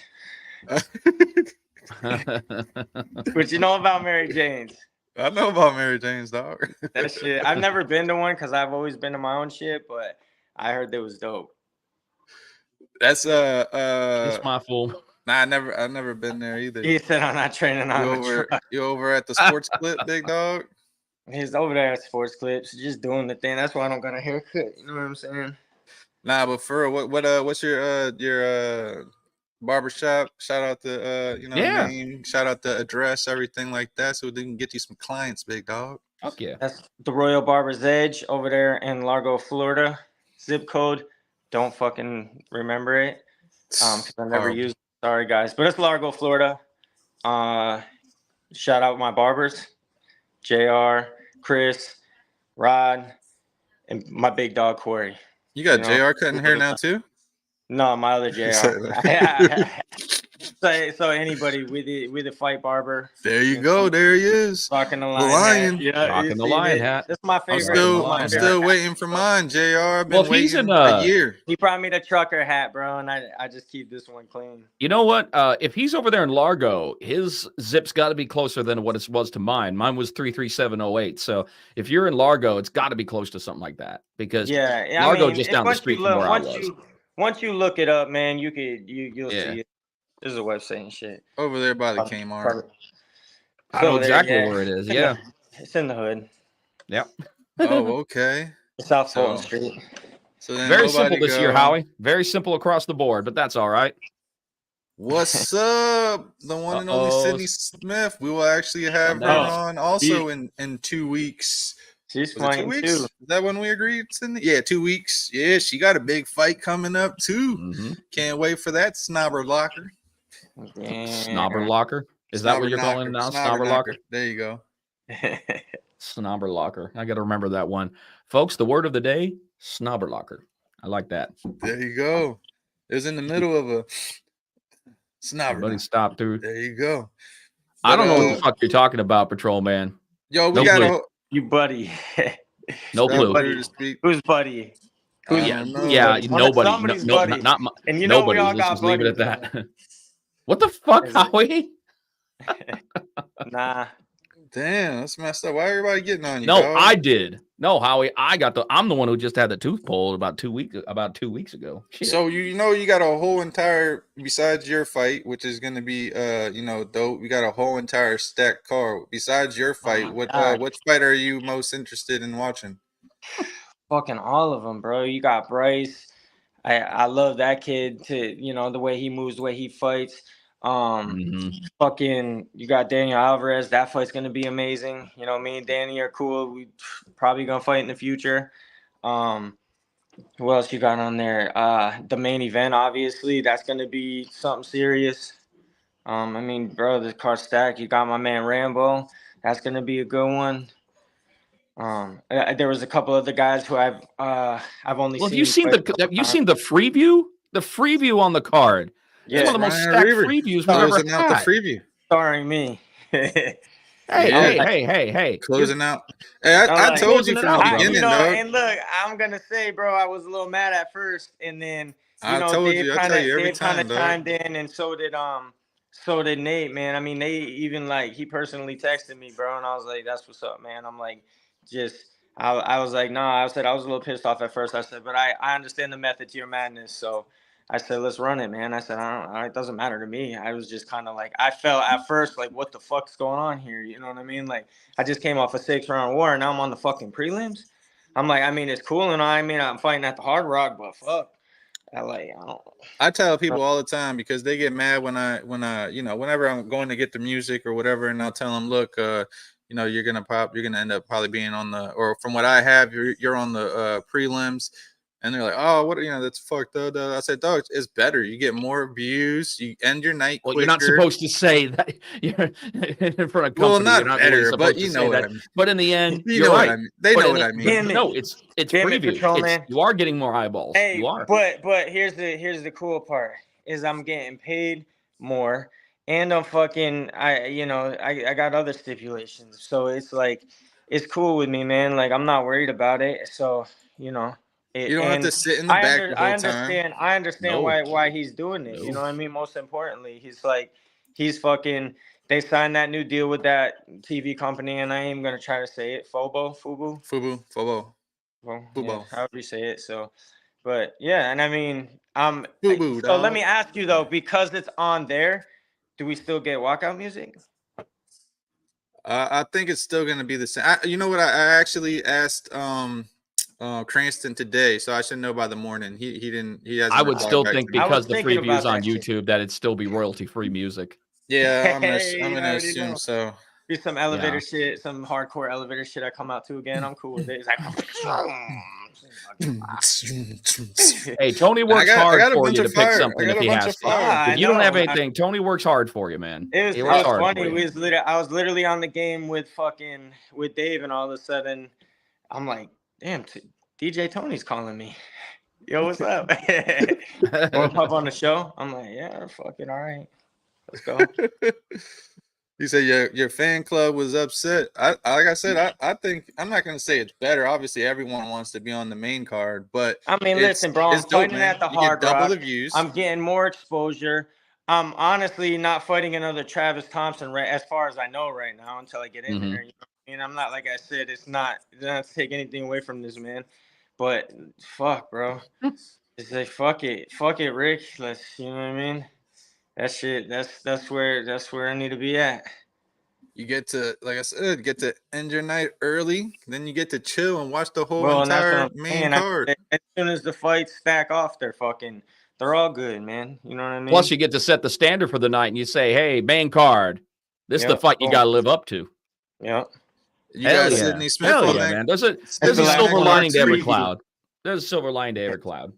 D: What you know about Mary Jane's?
C: I know about Mary Jane's, dog.
D: That shit. I've never been to one because I've always been to my own shit, but I heard it was dope.
C: That's
B: It's my fault.
C: Nah, I never been there either.
D: He said I'm not training on the truck.
C: You over at the Sports Clip, big dog?
D: He's over there at Sports Clips, just doing the thing. That's why I don't got a haircut. You know what I'm saying?
C: Nah, but for real, what's your barbershop? Shout out the name, shout out the address, everything like that, so they can get you some clients, big dog.
B: Fuck yeah.
D: That's the Royal Barber's Edge over there in Largo, Florida. Zip code, don't fucking remember it. Because I never used it. Sorry guys. But it's Largo, Florida. Shout out my barbers. JR, Chris, Rod, and my big dog Corey.
C: You got JR cutting hair now too?
D: No, my other JR. So anybody with a fight barber.
C: There you go. There he is.
D: Rocking the
C: lion.
D: Yeah,
B: rocking the lion hat.
D: That's my favorite.
C: I'm still waiting for mine, JR. I've been waiting a year.
D: He brought me the trucker hat, bro, and I just keep this one clean.
B: You know what? If he's over there in Largo, his zip's got to be closer than what it was to mine. Mine was 33708. So if you're in Largo, it's got to be close to something like that because Largo just down the street from where I was.
D: Once you look it up, man, you'll see it. There's a website and shit
C: over there by the Kmart.
B: I know exactly where it is. Yeah,
D: it's in the hood.
B: Yep.
C: Oh, okay.
D: It's off Fulton Street.
C: So then
B: very simple this year, Howie. Very simple across the board, but that's all right.
C: What's up, the one and only Sydney Smith? We will actually have her on also in 2 weeks.
D: She's flying
C: 2 weeks?
D: too.
C: Is that when we agreed, Sydney? Yeah, 2 weeks. Yeah, she got a big fight coming up too.
B: Mm-hmm.
C: Can't wait for that snobber locker.
D: Yeah.
B: Snobber locker? Is that what you're calling it now? Snobber locker?
C: There you go.
B: Snobber locker. I got to remember that one. Folks, the word of the day, snobber locker. I like that.
C: There you go. It was in the middle of a snobber.
B: Buddy, stop, dude.
C: There you go.
B: But, I don't know what the fuck you're talking about, Patrol Man.
C: Yo, we got
D: you buddy.
B: No clue.
D: Who's buddy?
B: Nobody. Not my,
D: and you know
B: nobody.
D: we all
B: Let's
D: got
B: just leave it at that. What the fuck, Howie?
D: Nah.
C: Damn, that's messed up. Why everybody getting on you?
B: No,
C: dog?
B: I did. No, Howie, I'm the one who just had the tooth pulled about 2 weeks ago. Shit.
C: So you got a whole entire, besides your fight, which is gonna be dope. We got a whole entire stacked card. Besides your fight, what fight are you most interested in watching?
D: Fucking all of them, bro. You got Bryce. I love that kid to the way he moves, the way he fights. Fucking, you got Daniel Alvarez. That fight's gonna be amazing. You know, me and Danny are cool. We probably gonna fight in the future. Who else you got on there? The main event, obviously, that's gonna be something serious. I mean, bro, the card stack. You got my man Rambo. That's gonna be a good one. There was a couple other guys who I've only seen.
B: Have you seen the preview? The preview on the card. Yeah, it's one of the most stacked previews we've ever had.
C: The preview
D: starring me.
B: Hey.
C: Closing out. Hey, I
D: Like,
C: told you
B: closing it
C: from
B: out,
C: the
B: bro.
C: beginning, dog.
D: and look, I'm gonna say, bro, I was a little mad at first, and then
C: I told you. I tell you every
D: Dave kind
C: time,
D: of
C: dog.
D: chimed in, and so did Nate, man. I mean, they even like he personally texted me, bro, and I was like, that's what's up, man. I'm like, just I was like, nah. I said I was a little pissed off at first. I said, but I understand the method to your madness, so. I said, let's run it, man. I said, it doesn't matter to me. I was just kind of like, I felt at first like, what the fuck's going on here? You know what I mean? Like, I just came off a 6-round war and now I'm on the fucking prelims. I'm like, I mean, it's cool and I mean, I'm fighting at the Hard Rock, but fuck.
C: I tell people all the time because they get mad when I whenever I'm going to get the music or whatever, and I'll tell them, look, you're gonna end up probably being on the, or from what I have, you're on the prelims. And they're like, oh, what, that's fucked up. I said, dog, it's better. You get more views. You end your night quicker.
B: Well, you're not supposed to say that you're in front of company.
C: Well, not
B: you're not
C: better,
B: really supposed
C: but you
B: to
C: know
B: say
C: what
B: that.
C: I mean.
B: But in the end,
C: You
B: you're
C: know
B: right.
C: what I mean. They know what I mean.
B: No, it's preview.
D: Patrol Man.
B: You are getting more eyeballs.
D: Hey,
B: You are.
D: but here's the cool part is I'm getting paid more, and I'm fucking I got other stipulations, so it's like it's cool with me, man. Like I'm not worried about it. So
C: You don't have to sit in the back the whole time.
D: I understand
B: No.
D: why he's doing it.
B: No.
D: You know what I mean? Most importantly, he's fucking. They signed that new deal with that TV company, and I ain't gonna try to say it. Fubu.
C: Fubo.
D: Well,
C: Fubo.
D: yeah, however you say it. So, but yeah, and I mean,
C: Fubu,
D: so
C: dog.
D: let me ask you though, because it's on there, do we still get walkout music?
C: I think it's still gonna be the same. You know what? I actually asked Cranston today, so I should know by the morning. He didn't. He hasn't.
B: I would still think
C: me.
B: because the
D: thinking
B: previews
D: about
B: on
D: that shit.
B: YouTube that it'd still be royalty free music.
C: Yeah, I'm
D: Hey,
C: gonna assume so.
D: Be some elevator shit, some hardcore elevator shit I come out to again. I'm cool with it. It's like,
B: Hey, Tony works hard for you to pick something if he has to. If you don't have anything, Tony works hard for you, man.
D: It was funny. I was literally on the game with Dave, and all of a sudden, I'm like, damn, DJ Tony's calling me. Yo, what's up? Want to pop on the show? I'm like, yeah, fucking all right. Let's go.
C: You said your fan club was upset. Like I said, I think I'm not gonna say it's better. Obviously, everyone wants to be on the main card, but
D: I mean, listen, bro, I'm fighting at the Hard Rock.
C: Double the views.
D: I'm getting more exposure. I'm honestly not fighting another Travis Thompson, right? As far as I know right now, until I get in there. You know what I mean? I'm not, like I said, it's not to take anything away from this man, but fuck, bro. It's like fuck it, Rick. You know what I mean? That shit. That's where I need to be at.
C: You get to, like I said, get to end your night early. Then you get to chill and watch the whole entire main card.
D: As soon as the fights stack off, they're all good, man. You know what I mean?
B: Plus, you get to set the standard for the night, and you say, "Hey, main card, this is the fight you got to live up to."
D: Yep.
C: You got Sidney Smith on there,
B: man. There's a silver lining to every cloud. There's a silver lining to every cloud.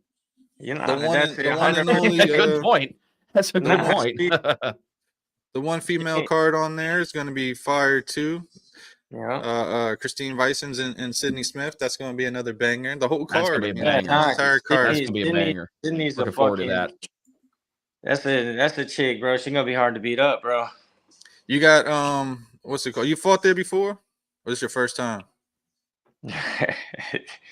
D: You know,
C: the one and only.
B: Good point. That's a good point.
C: The one female card on there is going to be fire too.
D: Yeah.
C: Christine Weissens and Sidney Smith. That's going to be another banger. The whole card.
B: That's going to be a banger.
C: The entire card.
B: That's going to be a banger.
D: Sydney's
B: looking forward to that.
D: That's a chick, bro. She's going to be hard to beat up, bro.
C: You got what's it called? You fought there before? Or this your first time?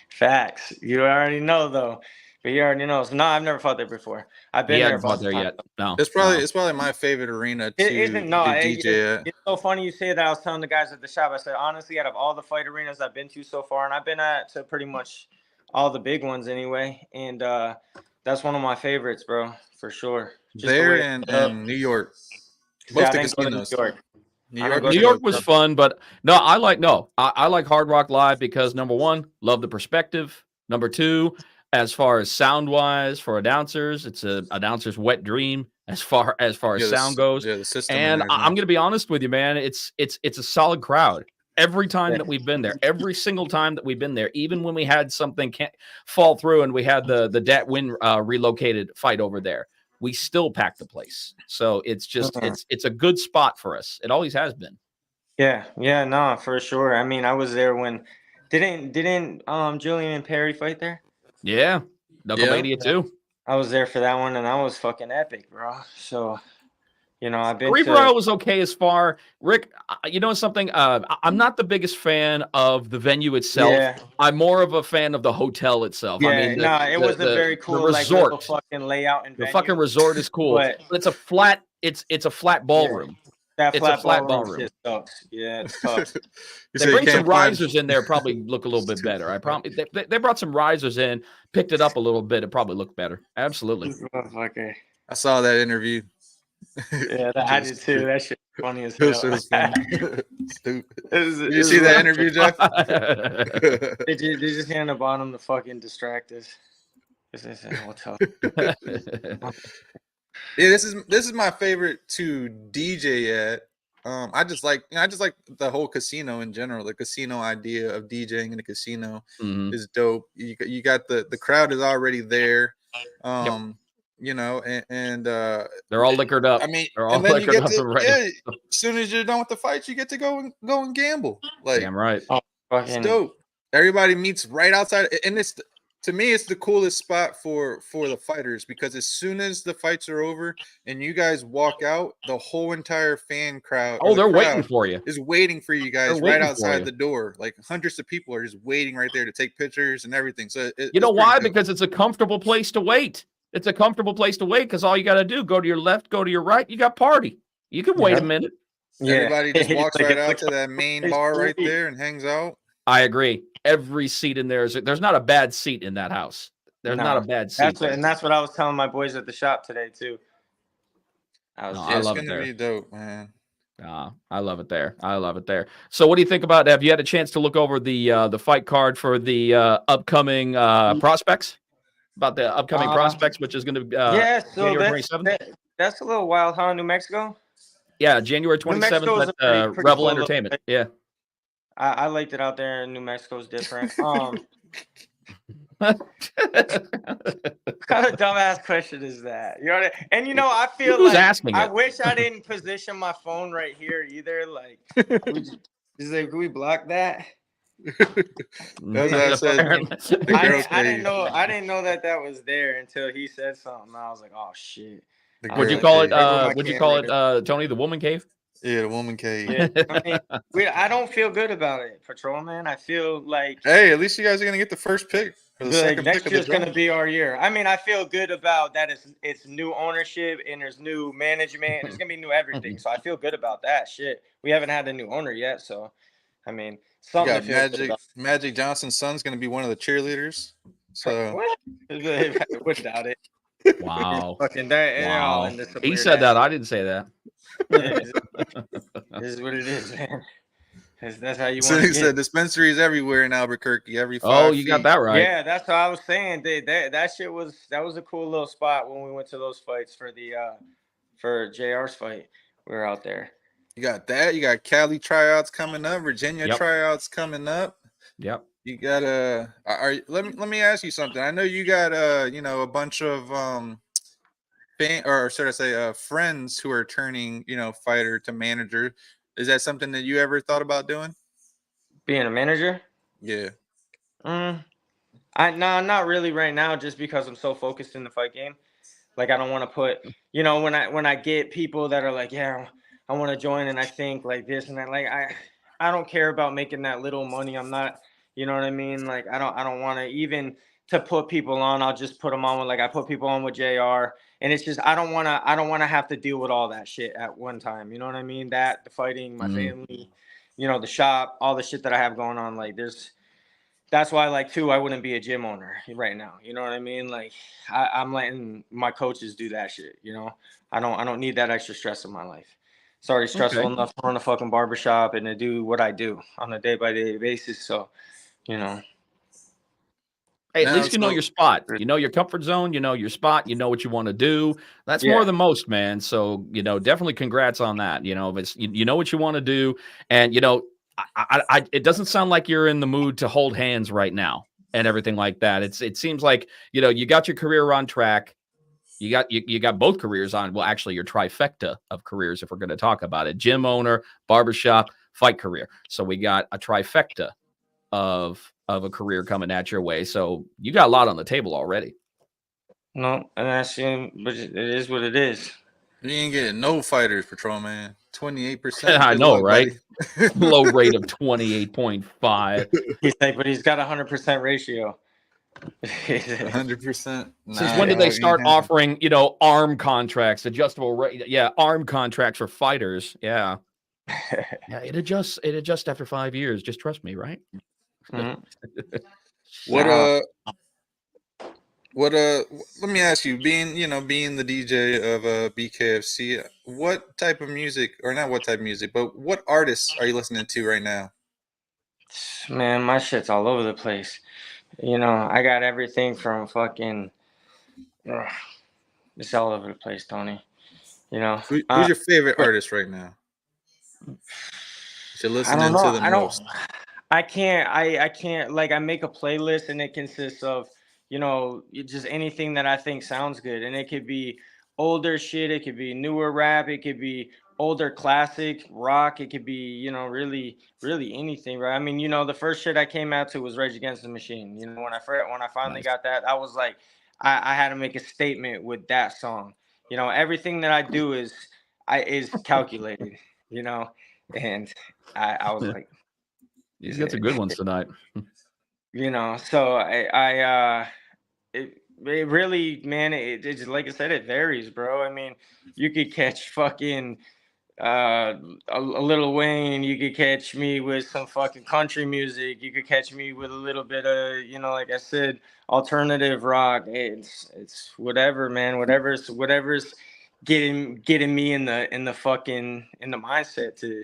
D: Facts. You already know though. But you already know. So, no, I've never fought there before. I've been there.
B: Fought there yet? No.
C: It's probably my favorite arena to DJ.
D: It's so funny you say that. I was telling the guys at the shop. I said honestly, out of all the fight arenas I've been to so far, and I've been to pretty much all the big ones anyway, and that's one of my favorites, bro, for sure.
C: Just there and New York. Both the casinos.
B: New York was fun, but I like Hard Rock Live because number one, love the perspective. Number two, as far as sound wise for announcers, it's an announcer's wet dream as far as sound goes.
C: Yeah, the system.
B: And I'm gonna be honest with you, man. It's a solid crowd. Every time that we've been there, every single time that we've been there, even when we had something can't fall through and we had the Dat Win relocated fight over there, we still pack the place. So it's just it's a good spot for us. It always has been.
D: Yeah, no, for sure. I mean, I was there when didn't Julian and Perry fight there?
B: Yeah, Knucklemania too.
D: I was there for that one, and that was fucking epic, bro. So You know, I've been
B: Reber
D: to.
B: was okay as far. Rick, you know something? I'm not the biggest fan of the venue itself.
D: Yeah.
B: I'm more of a fan of the hotel itself.
D: Yeah,
B: I mean,
D: no, it was a very
B: the
D: cool like little
B: resort.
D: fucking layout and
B: The
D: venue.
B: fucking resort is cool,
D: But
B: it's a flat. It's a flat ballroom.
D: That
B: It's a flat
D: ballroom
B: ballroom.
D: shit sucks. Yeah, it's tough.
B: They bring some risers in there, probably look a little bit better. I promise. They brought some risers in, picked it up a little bit. It probably looked better. Absolutely.
D: Okay.
C: I saw that interview.
D: Yeah, I did too. That shit funny as
C: That
D: hell.
C: shit was funny. Stupid.
D: Did
C: Did you see that interview, Jeff?
D: They just here on the bottom to fucking distract us. This is a hotel.
C: Yeah, this is my favorite to DJ at. I just like the whole casino in general. The casino idea of DJing in a casino is dope. You got the crowd is already there. You know, and
B: they're all liquored up.
C: I mean,
B: they're all
C: and then you
B: liquored
C: get
B: up
C: to,
B: already.
C: yeah, as soon as you're done with the fights, you get to go and gamble. Like,
B: Damn right.
C: It's dope. Everybody meets right outside, and it's to me, it's the coolest spot for the fighters because as soon as the fights are over and you guys walk out, the whole entire fan crowd.
B: Oh, they're waiting for you.
C: Is waiting for you guys right outside the door. Like hundreds of people are just waiting right there to take pictures and everything. So
B: you know why? Because it's a comfortable place to wait. It's a comfortable place to wait because all you got to do, go to your left, go to your right. You got party. You can wait a minute.
C: Yeah. Everybody just walks right out to that main bar right there and hangs out.
B: I agree. Every seat in there's not a bad seat in that house. There's not a bad seat.
D: That's what I was telling my boys at the shop today too.
B: I love it there.
C: It's gonna be dope, man.
B: I love it there. I love it there. So, what do you think about? Have you had a chance to look over the fight card for the upcoming prospects? About the upcoming prospects, which is going to be January 27th.
D: That's a little wild, huh? New Mexico.
B: Yeah, January 27th at Rebel cool Entertainment. Yeah.
D: I liked it out there in New Mexico. Is different. What kind of dumbass question is that? You know what and you know, I feel
B: Who's asking
D: I
B: it?
D: wish I didn't position my phone right here either. Like, can we block that?
C: That's what I said.
D: I didn't know that was there until he said something. I was like, oh shit.
B: Would you call it Tony, the woman cave?
C: Yeah, the woman cave.
D: Yeah. I mean, I don't feel good about it, Patrolman. I feel like
C: hey, at least you guys are gonna get the first pick.
D: Next year's gonna be our year. I mean, I feel good about that. It's new ownership and there's new management. There's gonna be new everything. So I feel good about that. Shit, we haven't had a new owner yet, so I mean, something.
C: You got Magic Johnson's son's gonna be one of the cheerleaders. So
D: what? Without it.
B: Wow.
D: Fucking
B: wow. He said that. I didn't say that.
D: This is what it is, man. That's how you want to
C: he said dispensaries everywhere in Albuquerque. Every 5
B: Oh, you got that right.
D: Yeah, that's what I was saying. That shit was a cool little spot when we went to those fights for the for JR's fight. We were out there.
C: You got that. You got Cali tryouts coming up. Virginia tryouts coming up.
B: Yep.
C: You got let me ask you something. I know you got a bunch of friends who are turning fighter to manager. Is that something that you ever thought about doing?
D: Being a manager?
C: Yeah.
D: Not really right now, just because I'm so focused in the fight game. Like I don't want to put, when I get people that are like, yeah, I want to join and I think like this and that, like I don't care about making that little money. I'm not, you know what I mean? Like I don't want to even to put people on. I'll just put them on with I put people on with JR. And it's just I don't want to have to deal with all that shit at one time. You know what I mean? That the fighting, my family, the shop, all the shit that I have going on. Like that's why I wouldn't be a gym owner right now. You know what I mean? Like I'm letting my coaches do that shit. I don't need that extra stress in my life. It's already stressful enough to run a fucking barbershop and to do what I do on a day-by-day basis. So,
B: Hey, at least you know your spot. You know your comfort zone. You know your spot. You know what you want to do. That's more than most, man. So, definitely congrats on that. If it's, you know what you want to do. And, it doesn't sound like you're in the mood to hold hands right now and everything like that. It seems like, you got your career on track. You got both careers on. Well, actually, your trifecta of careers, if we're going to talk about it: gym owner, barbershop, fight career. So we got a trifecta of a career coming at your way. So you got a lot on the table already.
D: No, and but it is what it is.
C: You ain't getting no fighters, Patrolman. 28%.
B: I
C: Good
B: know,
C: luck,
B: right?
C: buddy.
B: Low rate of 28.5.
D: He's like, but he's got 100% ratio.
C: 100%.
B: Since
C: Nah,
B: when did they
C: dog, ain't
B: start
C: happening.
B: offering, arm contracts, adjustable rate? Yeah, arm contracts for fighters. Yeah. Yeah, it adjusts after 5 years. Just trust me, right?
D: Mhm.
C: What
D: Nah.
C: let me ask you, being the DJ of BKFC, what type of music, or not what type of music, but what artists are you listening to right now?
D: Man, my shit's all over the place. I got everything from fucking. Ugh, it's all over the place, Tony.
C: Who's your favorite artist right now? You're
D: I don't
C: listening to
D: know.
C: the
D: I don't.
C: most.
D: I can't. I can't. Like, I make a playlist and it consists of, just anything that I think sounds good, and it could be older shit, it could be newer rap, it could be older classic rock, it could be, really, really anything, right? I mean, the first shit I came out to was Rage Against the Machine. When I finally
B: Nice.
D: got that, I was like, I had to make a statement with that song. Everything that I do is calculated. And I was like.
B: He's got some good ones tonight.
D: So it really, man, it's like I said, it varies, bro. I mean, you could catch fucking a Lil Wayne, you could catch me with some fucking country music, you could catch me with a little bit of, like I said, alternative rock. It's whatever, man, whatever's getting me in the mindset to,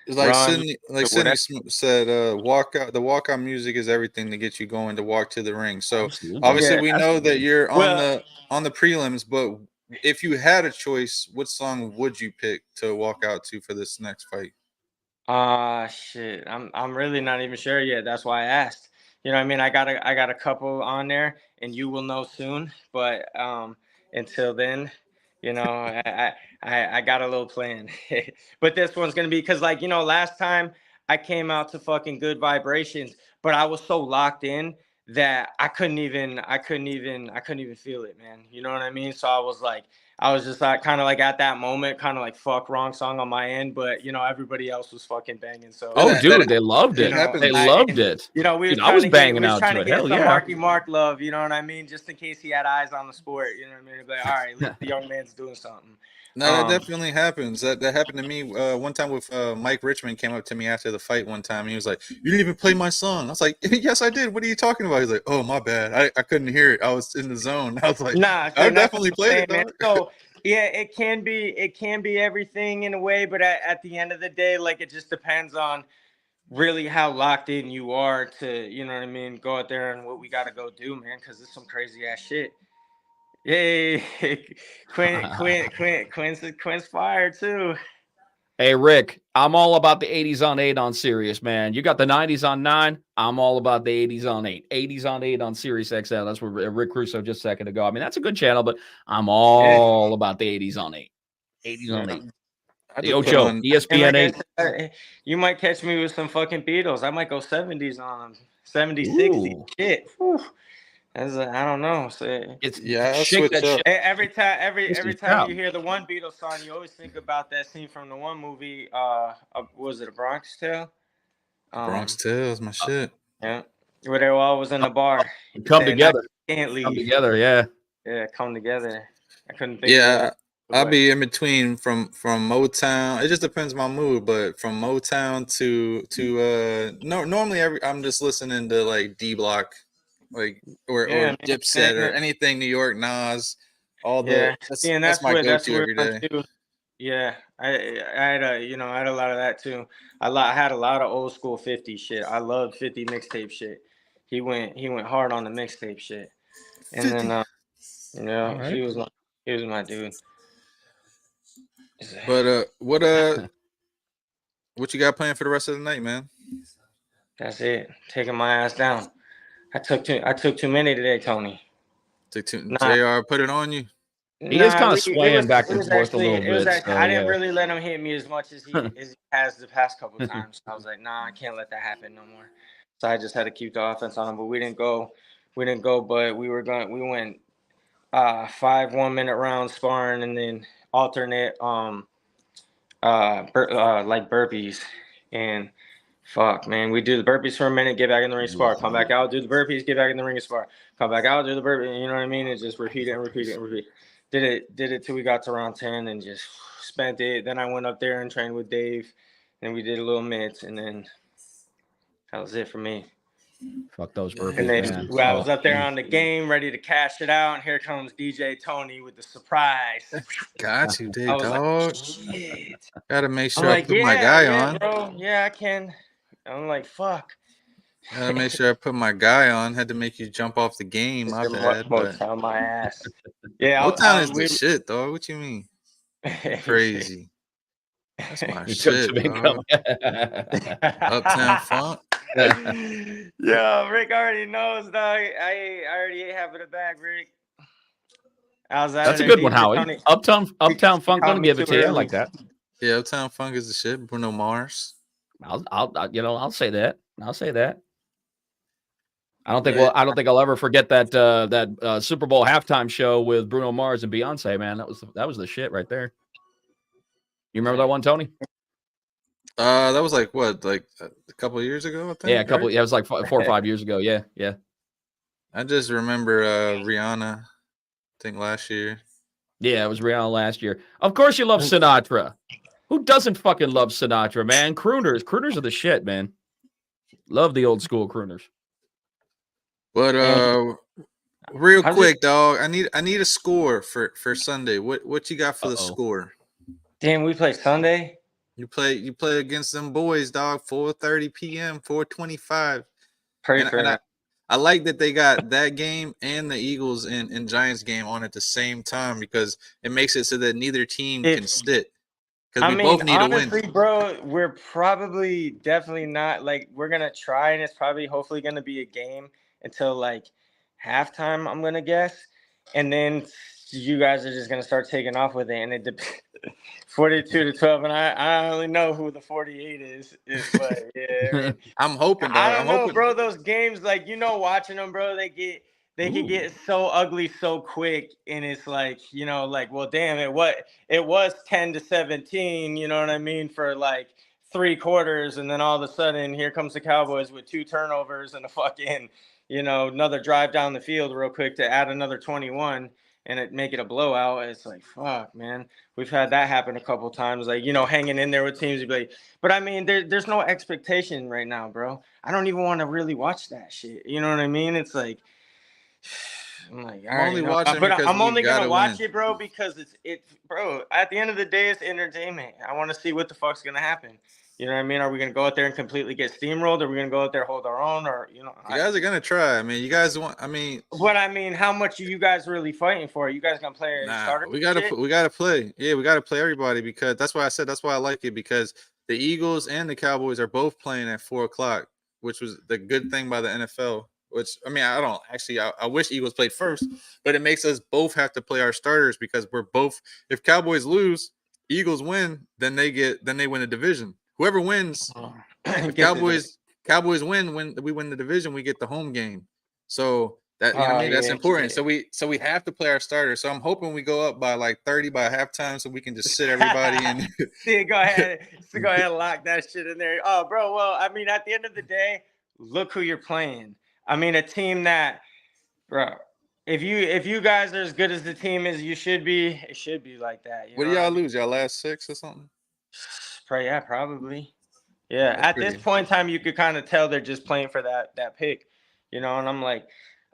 C: It's
D: run,
C: like
D: whatever.
C: Said, walkout music is everything to get you going to walk to the ring. So
B: Absolutely.
C: obviously
D: Yeah,
C: we know that you're on
D: well,
C: the prelims, but if you had a choice, what song would you pick to walk out to for this next fight?
D: Shit. I'm really not even sure yet. That's why I asked. You know what I mean? I got a couple on there, and you will know soon. But until then, I got a little plan. But this one's gonna be because, like, last time I came out to fucking Good Vibrations, but I was so locked in that I couldn't even feel it, man. You know what I mean? So I was just like kind of like at that moment, kind of like fuck, wrong song on my end, but everybody else was fucking banging. So
B: Oh,
C: That
B: dude, they loved
C: it
B: it. They
C: happens.
B: loved it.
D: we was
B: Dude, I
D: trying
B: was
D: to get
B: banging out to it. Hell
D: some
B: yeah.
D: Marky Mark love, you know what I mean, just in case he had eyes on the sport. You know what I mean? It'd be like, all right, at least the young man's doing something.
C: No, that definitely happens. That happened to me one time with Mike Richmond came up to me after the fight one time. And he was like, "You didn't even play my song." I was like, "Yes, I did. What are you talking about?" He's like, "Oh, my bad. I couldn't hear it. I was in the zone." I was like,
D: Nah,
C: "I
D: and that's what
C: definitely
D: I'm
C: played
D: saying,
C: it,
D: man.
C: dog."
D: So yeah, it can be everything in a way, but at the end of the day, like, it just depends on really how locked in you are to, you know what I mean, go out there and what we got to go do, man, because it's some crazy ass shit. Yay. Quinn's fired too.
B: Hey, Rick, I'm all about the 80s on 8 on Sirius, man. You got the 90s on 9. I'm all about the 80s on 8. 80s on 8 on Sirius XL. That's what Rick Russo just a second ago. I mean, that's a good channel, but I'm
D: Yeah.
B: all about the 80s on 8. 80s on 8.
C: I
B: The
C: just put
B: Ocho,
C: on.
D: And
B: ESPN
D: like I
B: 8.
D: said, you might catch me with some fucking Beatles. I might go 70s on them. 70s, 60s.
B: Ooh.
D: Shit. Whew. I don't know. So,
B: It's
C: Yeah, I'll
B: shake
C: switch
B: that
C: up.
B: shit.
D: every
B: Listen,
D: time you hear the one Beatles song, you always think about that scene from the one movie. Was it A Bronx Tale?
C: Bronx Tales, my shit.
D: Yeah, where they all was in the bar.
B: come
D: Saying, "Now
B: together.
D: you can't
B: Come
D: leave."
B: together, yeah.
D: Yeah, come together. I couldn't think of
C: Yeah,
D: it.
C: I'll be in between from Motown. It just depends on my mood, but from Motown to no, normally I'm just listening to like D Block, like or
D: Yeah,
C: Dipset or
D: man.
C: anything New York, Nas, all
D: Yeah, see, and
C: that's
D: that's
C: my
D: what
C: go to every
D: I'm
C: day.
D: too. Yeah, I had a lot of that too. I had a lot of old school 50 shit. I loved 50 mixtape shit. He went hard on the mixtape shit, and
C: 50.
D: then
B: All right.
D: he was my dude.
C: But what you got planned for the rest of the night, man?
D: That's it. Taking my ass down. I took too many today, Tony. Nah,
C: JR put it on you.
B: He is kind of
D: it was
B: swaying back
D: it
B: and
D: was
B: forth a
D: actually
B: little
D: it was
B: bit.
D: actually
B: So
D: I didn't
B: yeah.
D: really let him hit me as much as he has the past couple of times. I was like, nah, I can't let that happen no more. So I just had to keep the offense on him. But we didn't go, but we went 5 1-minute rounds sparring, and then alternate like burpees. And fuck, man, we do the burpees for a minute, get back in the ring, spar, come back out, do the burpees, get back in the ring and spar, come back out, do the burpees. You know what I mean? It's just repeat it and repeat it and repeat. Did it till we got to round 10 and just spent it. Then I went up there and trained with Dave, and we did a little mitts, and then that was it for me.
B: Fuck those burpees,
D: And then
B: man.
D: I was up there on the game, ready to cash it out, and here comes DJ Tony with the surprise.
C: Got you, dude,
D: I was
C: dog.
D: like, shit.
C: Gotta make
D: I'm
C: sure I
D: like,
C: put my guy
D: yeah,
C: on.
D: bro. Yeah, I can. I'm like, fuck.
C: Gotta make sure I put my guy on. Had to make you jump off the game. My bad. But
D: on my ass. Yeah,
C: Motown is the shit, dog. What you mean? Crazy. That's my shit, dog. Uptown Funk.
D: Yo, Rick already knows, dog. I already ate half of the bag, Rick.
B: That's a good one, Howie.
D: Tony.
B: Uptown Funk. Gonna give it to you. I like that.
C: Yeah, Uptown Funk is the shit. Bruno Mars.
B: I'll say that. I'll say that. I don't think I'll ever forget that Super Bowl halftime show with Bruno Mars and Beyonce, man. That was the shit right there. You remember that one, Tony?
C: That was like what, like a couple of years ago, I think.
B: Yeah, it was like 4 or 5 years ago. Yeah.
C: I just remember Rihanna, I think last year.
B: Yeah, it was Rihanna last year. Of course you love Sinatra. Who doesn't fucking love Sinatra, man? Crooners are the shit, man. Love the old school crooners.
C: But real quick, dog, I need a score for Sunday. What you got for the score?
D: Damn, we play Sunday.
C: You play against them boys, dog. 4:30 p.m. 4:25.
D: Pray for that.
C: I like that they got that game and the Eagles and Giants game on at the same time, because it makes it so that neither team can sit. Because we both need
D: honestly,
C: to win.
D: Bro, we're probably definitely not, like, we're gonna try, and it's probably hopefully gonna be a game until like halftime, I'm gonna guess, and then you guys are just gonna start taking off with it, and it 42-12, and I only know who the 48 is, but yeah, I mean,
C: I'm hoping. Dog.
D: I don't know, bro. Those games, like, watching them, bro, they can get so ugly so quick, and it's like, like, well, damn it, it was 10-17, you know what I mean, for like 3 quarters, and then all of a sudden here comes the Cowboys with 2 turnovers and a fucking, another drive down the field real quick to add another 21 and make it a blowout. It's like, fuck, man. We've had that happen a couple times, like, hanging in there with teams. But I mean, there's no expectation right now, bro. I don't even want to really watch that shit. You know what I mean? It's like, I'm like, I'm only gonna watch it, bro, because it's bro. At the end of the day, it's entertainment. I want to see what the fuck's gonna happen. You know what I mean? Are we gonna go out there and completely get steamrolled? Are we gonna go out there, hold our own, or
C: you guys are gonna try? I mean, you guys want? I mean,
D: what I mean, how much are you guys really fighting for? Are you guys gonna play?
C: We gotta play. Yeah, we gotta play everybody, because that's why I said that's why I like it, because the Eagles and the Cowboys are both playing at 4:00, which was the good thing by the NFL. Which, I mean, I wish Eagles played first, but it makes us both have to play our starters, because we're both. If Cowboys lose, Eagles win, then they win the division. Whoever wins, Cowboys win, when we win the division, we get the home game. So that that's important. Yeah. So we have to play our starters. So I'm hoping we go up by like 30 by halftime, so we can just sit everybody in.
D: Go ahead and lock that shit in there. Oh, bro. Well, I mean, at the end of the day, look who you're playing. I mean, a team that, bro, if you guys are as good as the team as you should be, it should be like that.
C: What do y'all lose? Y'all last 6 or something?
D: Yeah, probably. Yeah, at this point in time, you could kind of tell they're just playing for that pick, and I'm like,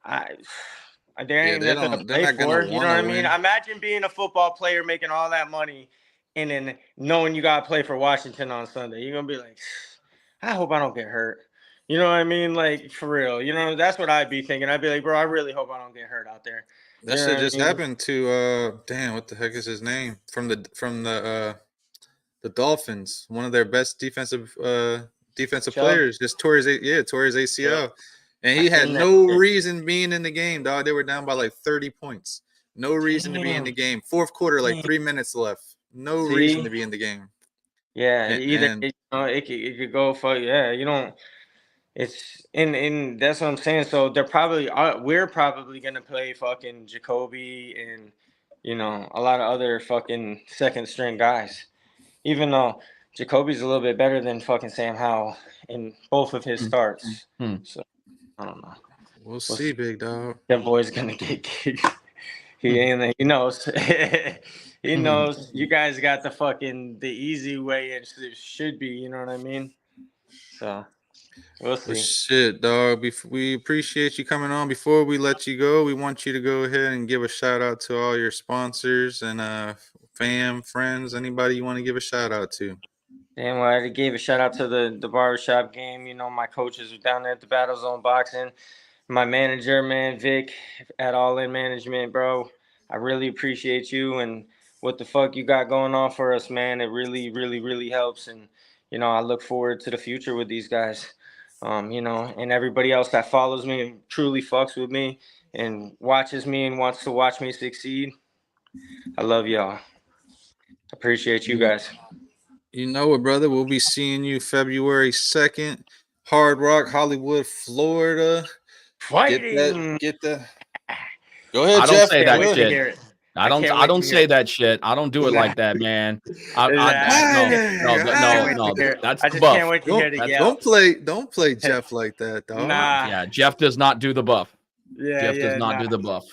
D: there ain't nothing to play for. You know what I mean? Imagine being a football player making all that money, and then knowing you gotta play for Washington on Sunday. You're gonna be like, I hope I don't get hurt. You know what I mean? Like, for real. That's what I'd be thinking. I'd be like, bro, I really hope I don't get hurt out there.
C: That shit just happened to damn, what the heck is his name? From the Dolphins, one of their best defensive players, just tore his ACL. Yeah. And he had no reason being in the game, dog. They were down by like 30 points. No reason to be in the game. 4th quarter, like 3 minutes left. No reason to be in the game.
D: Yeah, it could go for, you don't. it's and that's what I'm saying. So they're probably we're probably gonna play fucking Jacoby and a lot of other fucking second string guys. Even though Jacoby's a little bit better than fucking Sam Howell in both of his starts. So I don't know.
C: We'll see, big dog.
D: That boy's gonna get kicked. He knows. He knows you guys got the easy way, and it should be. You know what I mean? So we'll see.
C: Well, shit, dog. We appreciate you coming on. Before we let you go, we want you to go ahead and give a shout out to all your sponsors and fam, friends, anybody you want to give a shout out to.
D: Damn, well, I gave a shout out to the barbershop game. My coaches were down there at the Battle Zone Boxing. My manager, man, Vic, at All In Management, bro. I really appreciate you and what the fuck you got going on for us, man. It really, really, really helps. And, I look forward to the future with these guys. And everybody else that follows me and truly fucks with me and watches me and wants to watch me succeed. I love y'all. Appreciate you guys.
C: You know what, brother? We'll be seeing you February 2nd, Hard Rock, Hollywood, Florida.
D: Fighting.
C: Get the. Go ahead,
B: I
C: Jeff.
B: don't say that shit. I don't say that shit. I don't do it like that, man. No. That's the buff.
D: Can't wait to hear the
C: yell. Don't play Jeff like that, dog.
D: Nah.
B: Yeah, Jeff does not do the buff.
D: Jeff
B: does not do the buff.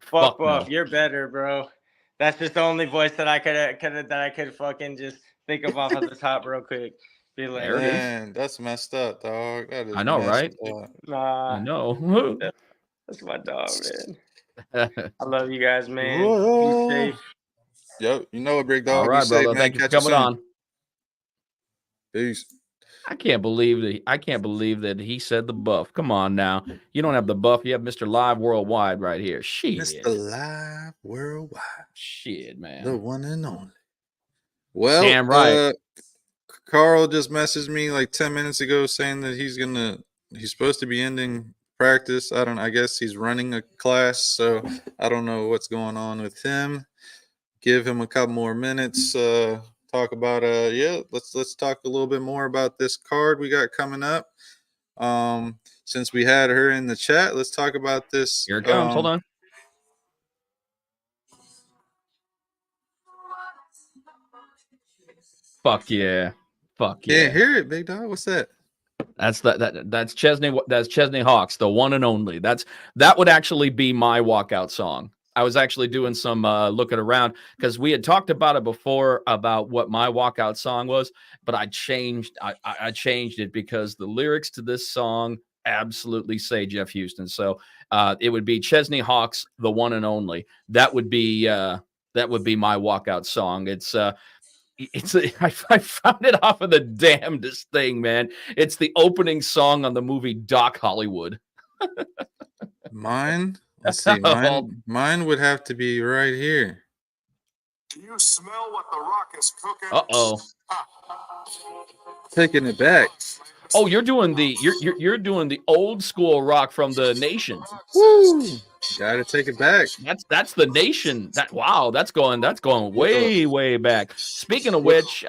D: Fuck buff. No. You're better, bro. That's just the only voice that I could fucking just think of off of the top real quick. Be like,
C: man, that's messed up, dog. That is
B: I know, right?
D: Nah,
B: I know.
D: That's my dog, man. I love you guys, man. Be safe.
C: Yo, you know what, big dog.
B: All right,
C: brother.
B: Safe, thank you for coming on.
C: Peace.
B: I can't believe that he said the buff. Come on now. You don't have the buff. You have Mr. Live Worldwide right here. Shit.
C: Mr. Live Worldwide.
B: Shit, man.
C: The one and only. Well,
B: damn right.
C: Carl just messaged me like 10 minutes ago saying that he's supposed to be ending practice. I guess he's running a class, so I don't know what's going on with him. Give him a couple more minutes. Talk about let's talk a little bit more about this card we got coming up. Since we had her in the chat, let's talk about this.
B: Here it comes. Hold on. Fuck yeah. Fuck yeah.
C: Can't hear it, big dog. What's that?
B: That's Chesney. That's Chesney Hawks, the one and only. That would actually be my walkout song. I was actually doing some looking around because we had talked about it before about what my walkout song was, but I changed it because the lyrics to this song absolutely say Jeff Houston. So it would be Chesney Hawks, the one and only. That would be my walkout song. I found it off of the damnedest thing, man. It's the opening song on the movie Doc Hollywood.
C: Mine? Let's see. Mine would have to be right here.
E: Do you smell what the Rock is cooking?
B: Uh-oh.
C: Taking it back.
B: Oh, you're doing the old school Rock from the Nation.
C: Woo! Gotta take it back.
B: That's the Nation. That's going way back. Speaking of which,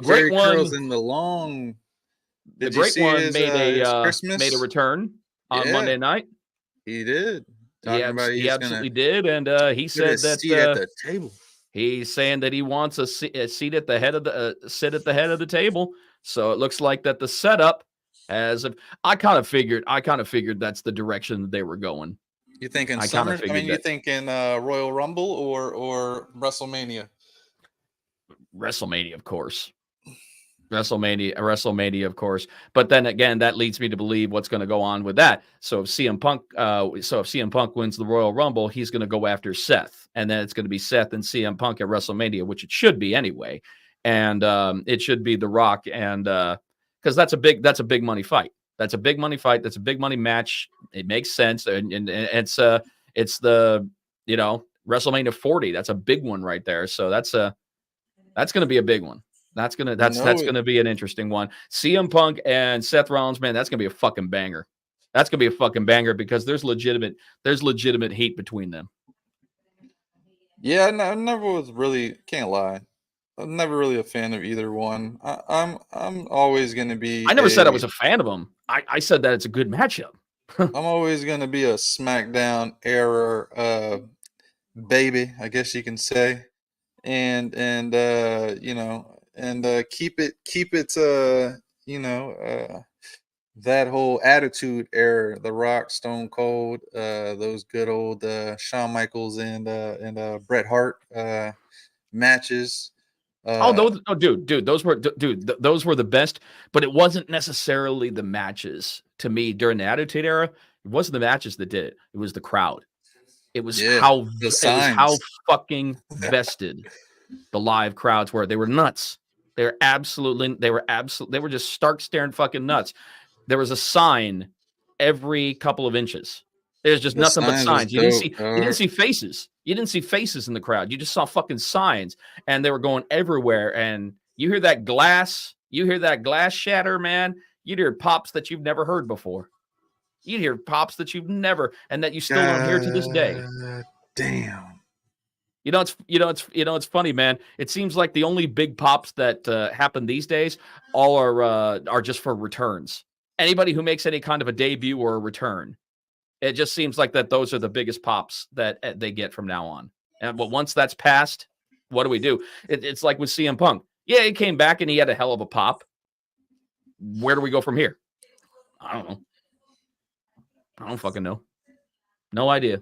B: great one
C: in the long.
B: The great one made a return on Monday night.
C: He did.
B: He absolutely did, and he said that
C: at the table.
B: He's saying that he wants a seat at the head of the table. So it looks like that the setup I kind of figured that's the direction that they were going.
C: You thinking summer? You thinking Royal Rumble or WrestleMania?
B: WrestleMania, of course. WrestleMania, of course. But then again, that leads me to believe what's going to go on with that. So if CM Punk wins the Royal Rumble, he's going to go after Seth, and then it's going to be Seth and CM Punk at WrestleMania, which it should be anyway. And it should be The Rock, and because that's a big money fight. That's a big money fight. That's a big money match. It makes sense, and it's the WrestleMania 40. That's a big one right there. So that's going to be a big one. That's gonna be an interesting one. CM Punk and Seth Rollins, man, that's gonna be a fucking banger. That's gonna be a fucking banger because there's legitimate heat between them.
C: Yeah, I never was really, can't lie, I'm never really a fan of either one. I'm always gonna be.
B: I never said I was a fan of them. I said that it's a good matchup.
C: I'm always going to be a SmackDown era baby, I guess you can say, and you know, and keep it that whole attitude era, The Rock, Stone Cold, those good old Shawn Michaels and Bret Hart matches.
B: Dude, those were those were the best, but it wasn't necessarily the matches to me during the Attitude Era. It wasn't the matches that did it. It was the crowd. It was how fucking vested the live crowds were. They were nuts. They were just stark staring fucking nuts. There was a sign every couple of inches. There's just nothing but signs. You didn't see faces. You didn't see faces in the crowd. You just saw fucking signs, and they were going everywhere. And you hear that glass shatter, man. You'd hear pops that you've never heard before. You'd hear pops that you've never, and that you still don't hear to this day.
C: Damn.
B: It's funny, man. It seems like the only big pops that happen these days all are just for returns. Anybody who makes any kind of a debut or a return, it just seems like that those are the biggest pops that they get from now on. But once that's passed, what do? It's like with CM Punk. Yeah, he came back and he had a hell of a pop. Where do we go from here? I don't know. I don't fucking know. No idea.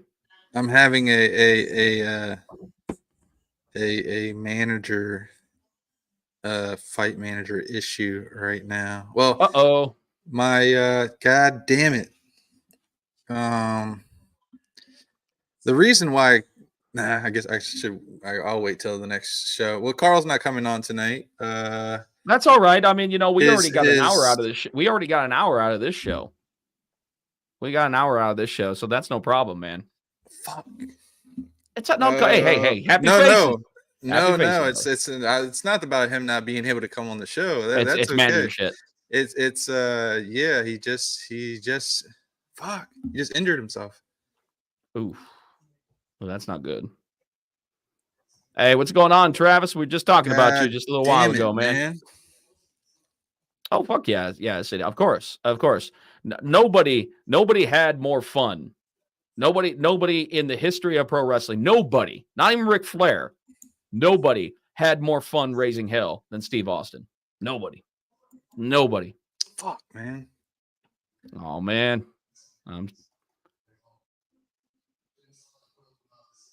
C: I'm having a manager, fight manager issue right now. Well, my God damn it. The reason why, I guess I'll wait till the next show. Well, Carl's not coming on tonight.
B: That's all right. I mean, we already got an hour out of this. We already got an hour out of this show. We got an hour out of this show, so that's no problem, man.
C: Fuck.
B: It's no. Hey, happy faces.
C: No. It's not about him not being able to come on the show. That's
B: it's
C: okay.
B: manager shit.
C: It's yeah. He just injured himself.
B: Ooh, well, that's not good. Hey, what's going on, Travis? We were just talking about you just a little while ago, man. Oh, fuck yeah. Yeah, of course. Nobody had more fun. Nobody in the history of pro wrestling, nobody, not even Ric Flair, nobody had more fun raising hell than Steve Austin. Nobody.
C: Fuck, man.
B: Oh, man.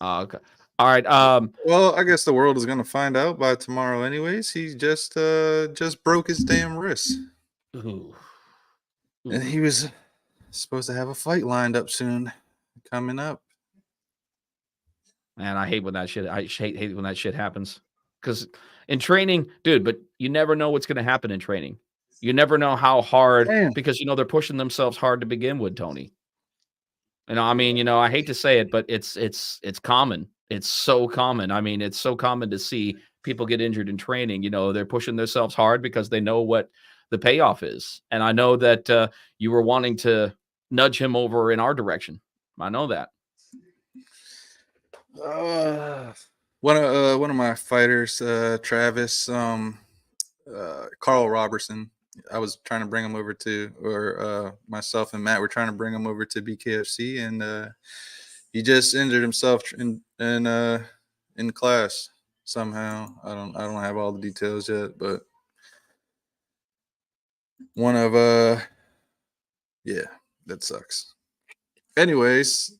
B: Okay. All right.
C: Well, I guess the world is going to find out by tomorrow anyways. He just broke his damn wrist.
B: Ooh.
C: And he was supposed to have a fight lined up soon, coming up.
B: Man, I hate when that shit. I hate when that shit happens. Because in training, dude, but you never know what's going to happen in training. You never know how hard, because they're pushing themselves hard to begin with, Tony. I mean, I hate to say it, but it's common. It's so common. I mean, it's so common to see people get injured in training. They're pushing themselves hard because they know what the payoff is. And I know that you were wanting to nudge him over in our direction. I know that.
C: One of my fighters, Travis, Karl Roberson. I was trying to bring him over myself and Matt were trying to bring him over to Bkfc, and he just injured himself in class somehow. I don't have all the details yet, but that sucks. Anyways,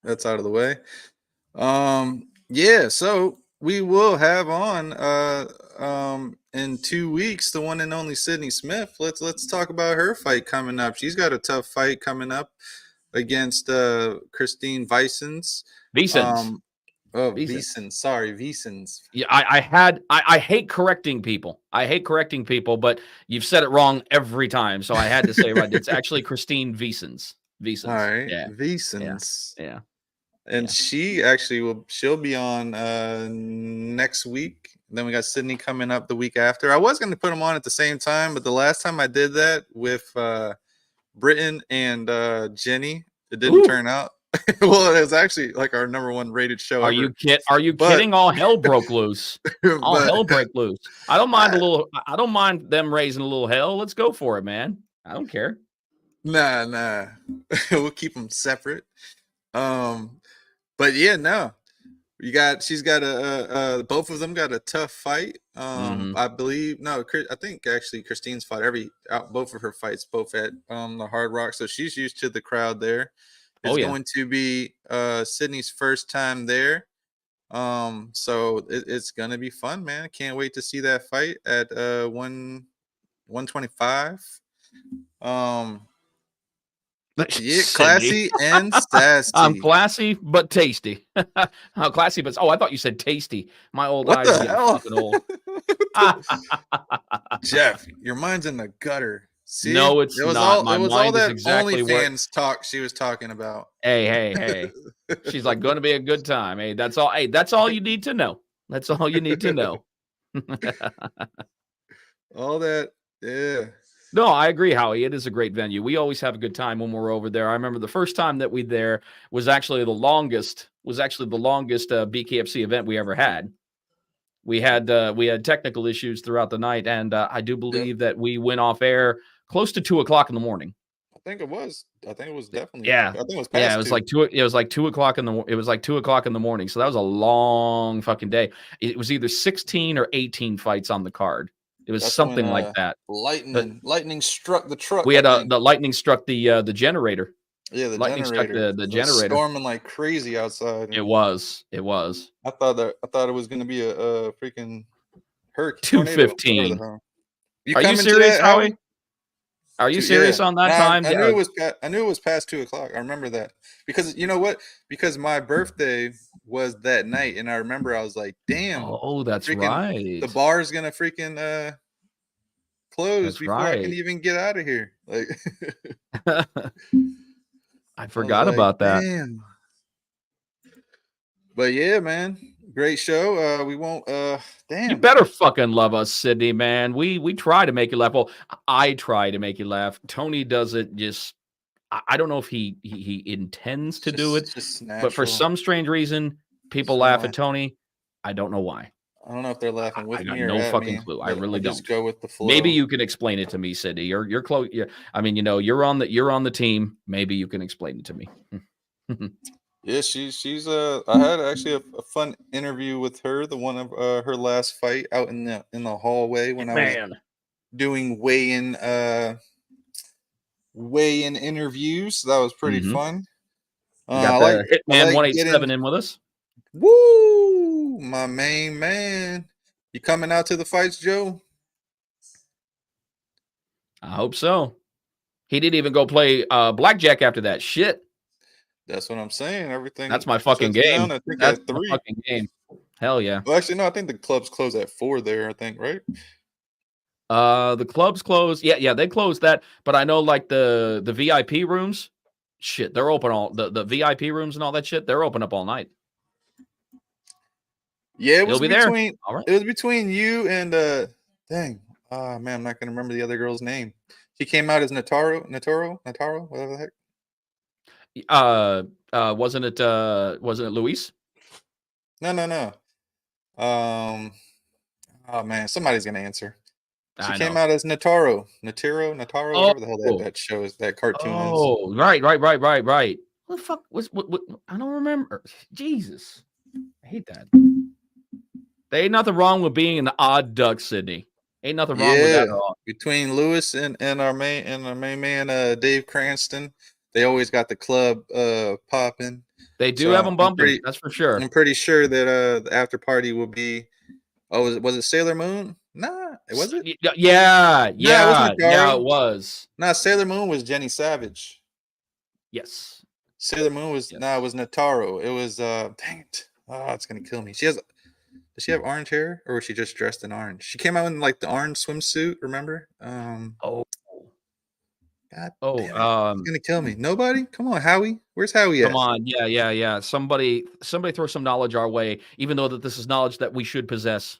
C: that's out of the way. So we will have on in 2 weeks the one and only Sydney Smith. Let's talk about her fight coming up. She's got a tough fight coming up against Christine Vicens. Vicens. Sorry, Vicens.
B: Yeah, I hate correcting people. But you've said it wrong every time, so I had to say it right. It's actually Christine Vicens.
C: All right,
B: yeah.
C: Vicens.
B: Yeah.
C: And she'll be on next week. Then we got Sydney coming up the week after. I was going to put them on at the same time, but the last time I did that with Britton and Jenny, it didn't turn out. Well, it was actually like our number one rated show.
B: Are you kidding? All hell broke loose. Hell broke loose. I don't mind them raising a little hell. Let's go for it, man. I don't care.
C: Nah. We'll keep them separate. But yeah, no. She's got both of them got a tough fight. I believe I think actually Christine's fought both of her fights, both at the Hard Rock, so she's used to the crowd there. It's going to be Sydney's first time there. So it's gonna be fun, man. Can't wait to see that fight at 125. Yeah, classy and sassy.
B: I'm classy but tasty. I'm classy, but I thought you said tasty. My old
C: What
B: eyes
C: the
B: are getting
C: hell?
B: fucking old.
C: Jeff, your mind's in the gutter. See?
B: No, it's not. My
C: it was
B: mind
C: all
B: is
C: that
B: exactly
C: OnlyFans talk she was talking about.
B: Hey. She's like, going to be a good time. Hey, that's all. Hey, that's all you need to know. That's all you need to know.
C: All that, yeah.
B: No, I agree, Howie. It is a great venue. We always have a good time when we're over there. I remember the first time that we there was actually the longest BKFC event we ever had. We had technical issues throughout the night, and I do believe that we went off air close to 2:00 in the morning.
C: I think it was definitely.
B: Yeah.
C: I think it was past
B: Yeah, it was like 2. It was like 2:00 it was like 2:00 in the morning. So that was a long fucking day. It was either 16 or 18 fights on the card. It was something like that.
C: Lightning struck the truck.
B: We had the lightning struck the generator.
C: Yeah, the
B: lightning
C: generator.
B: struck the generator.
C: Storming like crazy outside.
B: It was.
C: I thought it was going to be a freaking hurricane.
B: 2:15.
C: Are
B: you serious, Howie? Are you serious on that time?
C: I knew it was past 2:00. I remember that because you know what? Because my birthday was that night, and I remember I was like, "Damn!"
B: Oh, that's right.
C: The bar's gonna freaking close before I can
B: right.
C: even get out of here. Like,
B: I forgot about that.
C: Damn. But yeah, man, great show. We won't. Damn.
B: You better fucking love us, Sydney, man. We try to make you laugh. Well, I try to make you laugh. Tony does it just. I don't know if he intends to do it, but for some strange reason, people laugh at Tony. I don't know why.
C: I don't know if they're laughing with me
B: or
C: no
B: fucking clue. I really don't.
C: Just go with the flow.
B: Maybe you can explain it to me, Sydney. You're close. I mean, you're on the team. Maybe you can explain it to me.
C: Yeah, she's I had actually a fun interview with her. The one of her last fight out in the hallway when I was doing weigh-in interviews. That was pretty fun.
B: Got the Hitman 187 in with us.
C: Woo, my main man. You coming out to the fights, Joe?
B: I hope so. He didn't even go play blackjack after that shit.
C: That's what I'm saying. Everything.
B: That's my fucking game.
C: I think
B: that's
C: at 3.
B: My fucking game. Hell yeah.
C: Well, actually, no. I think the clubs close at 4 there. I think, right?
B: The clubs close. Yeah, they closed that. But I know like the VIP rooms, shit, they're open all the VIP rooms and all that shit. They're open up all night.
C: Yeah, it was
B: between.
C: All right. It was between you and dang. Oh man, I'm not gonna remember the other girl's name. She came out as Nataro, whatever the heck.
B: Wasn't it Luis?
C: No. Oh man, somebody's gonna answer. She came
B: know.
C: out as Nataro, whatever the hell that show is, that cartoon is.
B: Oh, right. What the fuck? What? I don't remember. Jesus, I hate that. There ain't nothing wrong with being an odd duck, Sydney. Ain't nothing wrong with that at all.
C: Between Lewis and our main man, Dave Cranston, they always got the club popping.
B: They do have them bumping. That's for sure.
C: I'm pretty sure that the after party will be. Oh, was it Sailor Moon? Nah, was it?
B: Yeah, it was.
C: Nah, Sailor Moon was Jenny Savage.
B: Yes.
C: Sailor Moon was it was Nataro. It was dang it. Oh, it's gonna kill me. Does she have orange hair, or was she just dressed in orange? She came out in like the orange swimsuit, remember? God damn it. It's gonna kill me. Nobody? Come on, Howie. Where's Howie at?
B: Come on, yeah. Somebody throw some knowledge our way, even though that this is knowledge that we should possess.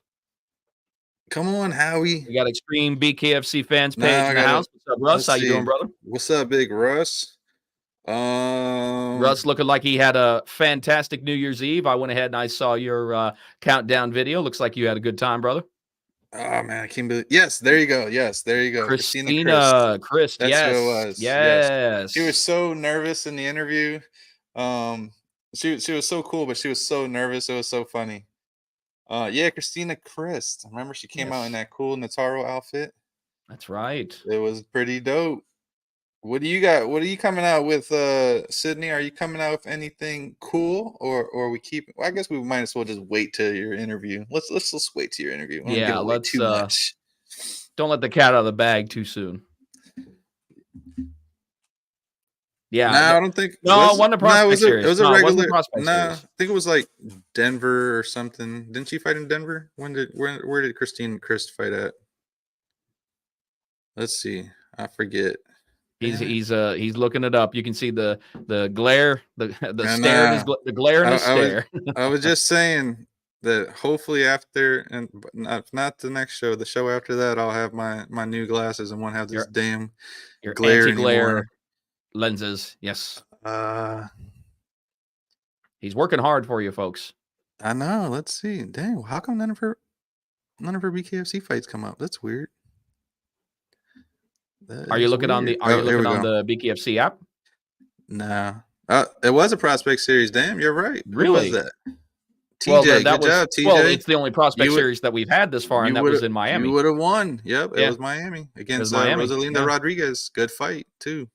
C: Come on, Howie.
B: We got Extreme BKFC fans page in the house. What's up, Russ? How you doing, brother?
C: What's up, big Russ?
B: Russ looking like he had a fantastic New Year's Eve. I went ahead and I saw your countdown video. Looks like you had a good time, brother.
C: Oh man, I can't believe. Yes, there you go. Yes, there you go.
B: Christina Christ.
C: That's who it
B: Yes.
C: was.
B: Yes.
C: She was so nervous in the interview. She was so cool, but she was so nervous. It was so funny. Yeah, Christina Christ. I remember she came out in that cool Nataro outfit.
B: That's right.
C: It was pretty dope. What do you got? What are you coming out with, Sydney? Are you coming out with anything cool, or we keep? Well, I guess we might as well just wait till your interview. Let's wait till your interview. I don't give away too much.
B: Don't let the cat out of the bag too soon. Yeah,
C: no, I don't think.
B: No, it wasn't a prospect series.
C: It was a
B: no,
C: regular.
B: Prospect series.
C: I think it was like Denver or something. Didn't she fight in Denver? Where did Christine Christ fight at? Let's see. I forget.
B: He's looking it up. You can see the glare, the stare, the glare and the stare.
C: I was just saying that hopefully after, and not the next show, the show after that, I'll have my new glasses and won't have this damn
B: your
C: glare
B: anti-glare
C: anymore.
B: Lenses. Yes. He's working hard for you, folks.
C: I know. Let's see. Dang, how come none of her Bkfc fights come up? That's weird.
B: Are you looking on the Bkfc app?
C: No. It was a prospect series. Damn, you're right.
B: Really?
C: Who was that? TJ,
B: well,
C: good job, TJ.
B: Well, it's the only prospect series that we've had this far, and that was in Miami.
C: You would have won. Yep, it was Miami against Rosalinda Rodriguez. Good fight too.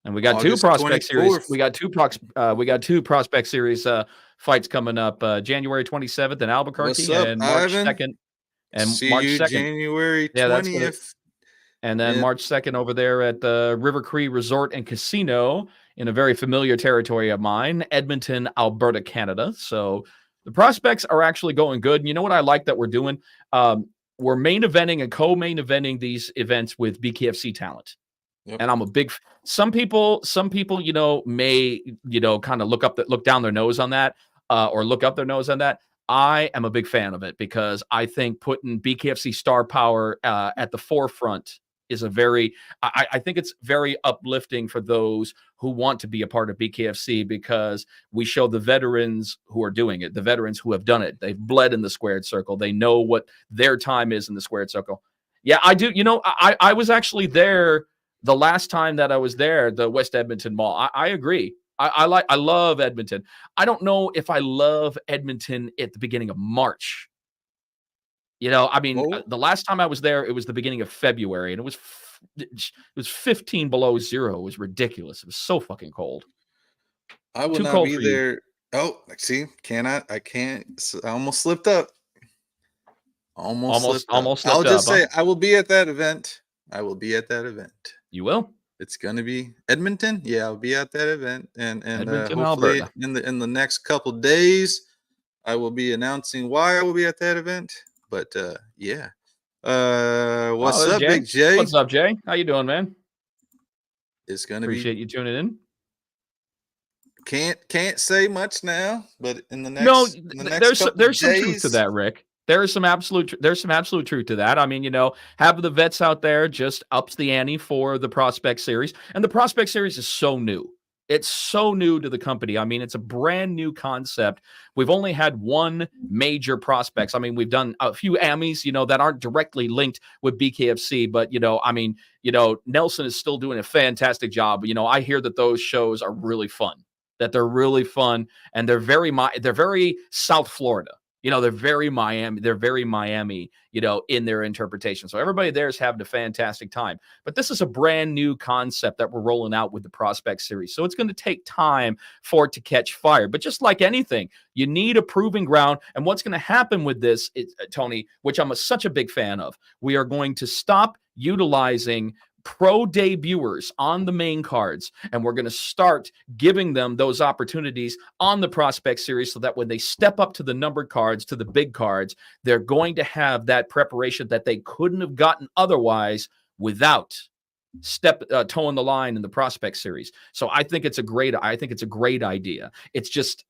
B: And we got
C: August
B: two prospect
C: 24th.
B: series. We got two prospect series fights coming up. January 27th in Albuquerque and March 2nd. And
C: See
B: March
C: you
B: 2nd.
C: January 20th.
B: And then March 2nd over there at the River Cree Resort and Casino in a very familiar territory of mine, Edmonton, Alberta, Canada. So the prospects are actually going good. And you know what I like that we're doing? We're main eventing and co-main eventing these events with Bkfc talent. Yep. And I'm a big. Some people, may kind of look down their nose on that, or look up their nose on that. I am a big fan of it because I think putting Bkfc star power at the forefront is I think it's very uplifting for those who want to be a part of Bkfc because we show the veterans who are doing it, the veterans who have done it. They've bled in the squared circle. They know what their time is in the squared circle. Yeah, I do. I was actually there the last time that I was there, the West Edmonton Mall. I agree. I love Edmonton. I don't know if I love Edmonton at the beginning of March. The last time I was there, it was the beginning of February, and it was 15 below zero. It was ridiculous. It was so fucking cold.
C: I will not be there. Oh, see, I can't. I almost slipped up. Almost slipped up. I'll just say I will be at that event.
B: You will?
C: It's gonna be Edmonton. Yeah, I'll be at that event, and
B: Edmonton,
C: hopefully
B: Alberta.
C: in the next couple days, I will be announcing why I will be at that event. But yeah, what's up,
B: Jay?
C: Big Jay?
B: What's up, Jay? How you doing, man?
C: It's gonna
B: appreciate you tuning in.
C: Can't say much now, but in the next
B: there's some truth to that, Rick. There's some absolute truth to that. I mean, having the vets out there just ups the ante for the prospect series, and the prospect series is so new. It's so new to the company. I mean, it's a brand new concept. We've only had one major prospects. I mean, we've done a few Amis, that aren't directly linked with Bkfc, but Nelson is still doing a fantastic job. I hear that those shows are really fun. That they're really fun, and they're very South Florida. They're very Miami. They're very Miami, in their interpretation. So everybody there is having a fantastic time. But this is a brand new concept that we're rolling out with the Prospect Series. So it's going to take time for it to catch fire. But just like anything, you need a proving ground. And what's going to happen with this, Tony, which I'm such a big fan of, we are going to stop utilizing pro debuters on the main cards, and we're going to start giving them those opportunities on the prospect series so that when they step up to the numbered cards, to the big cards, they're going to have that preparation that they couldn't have gotten otherwise without toeing the line in the prospect series. So I think it's a great idea. It's just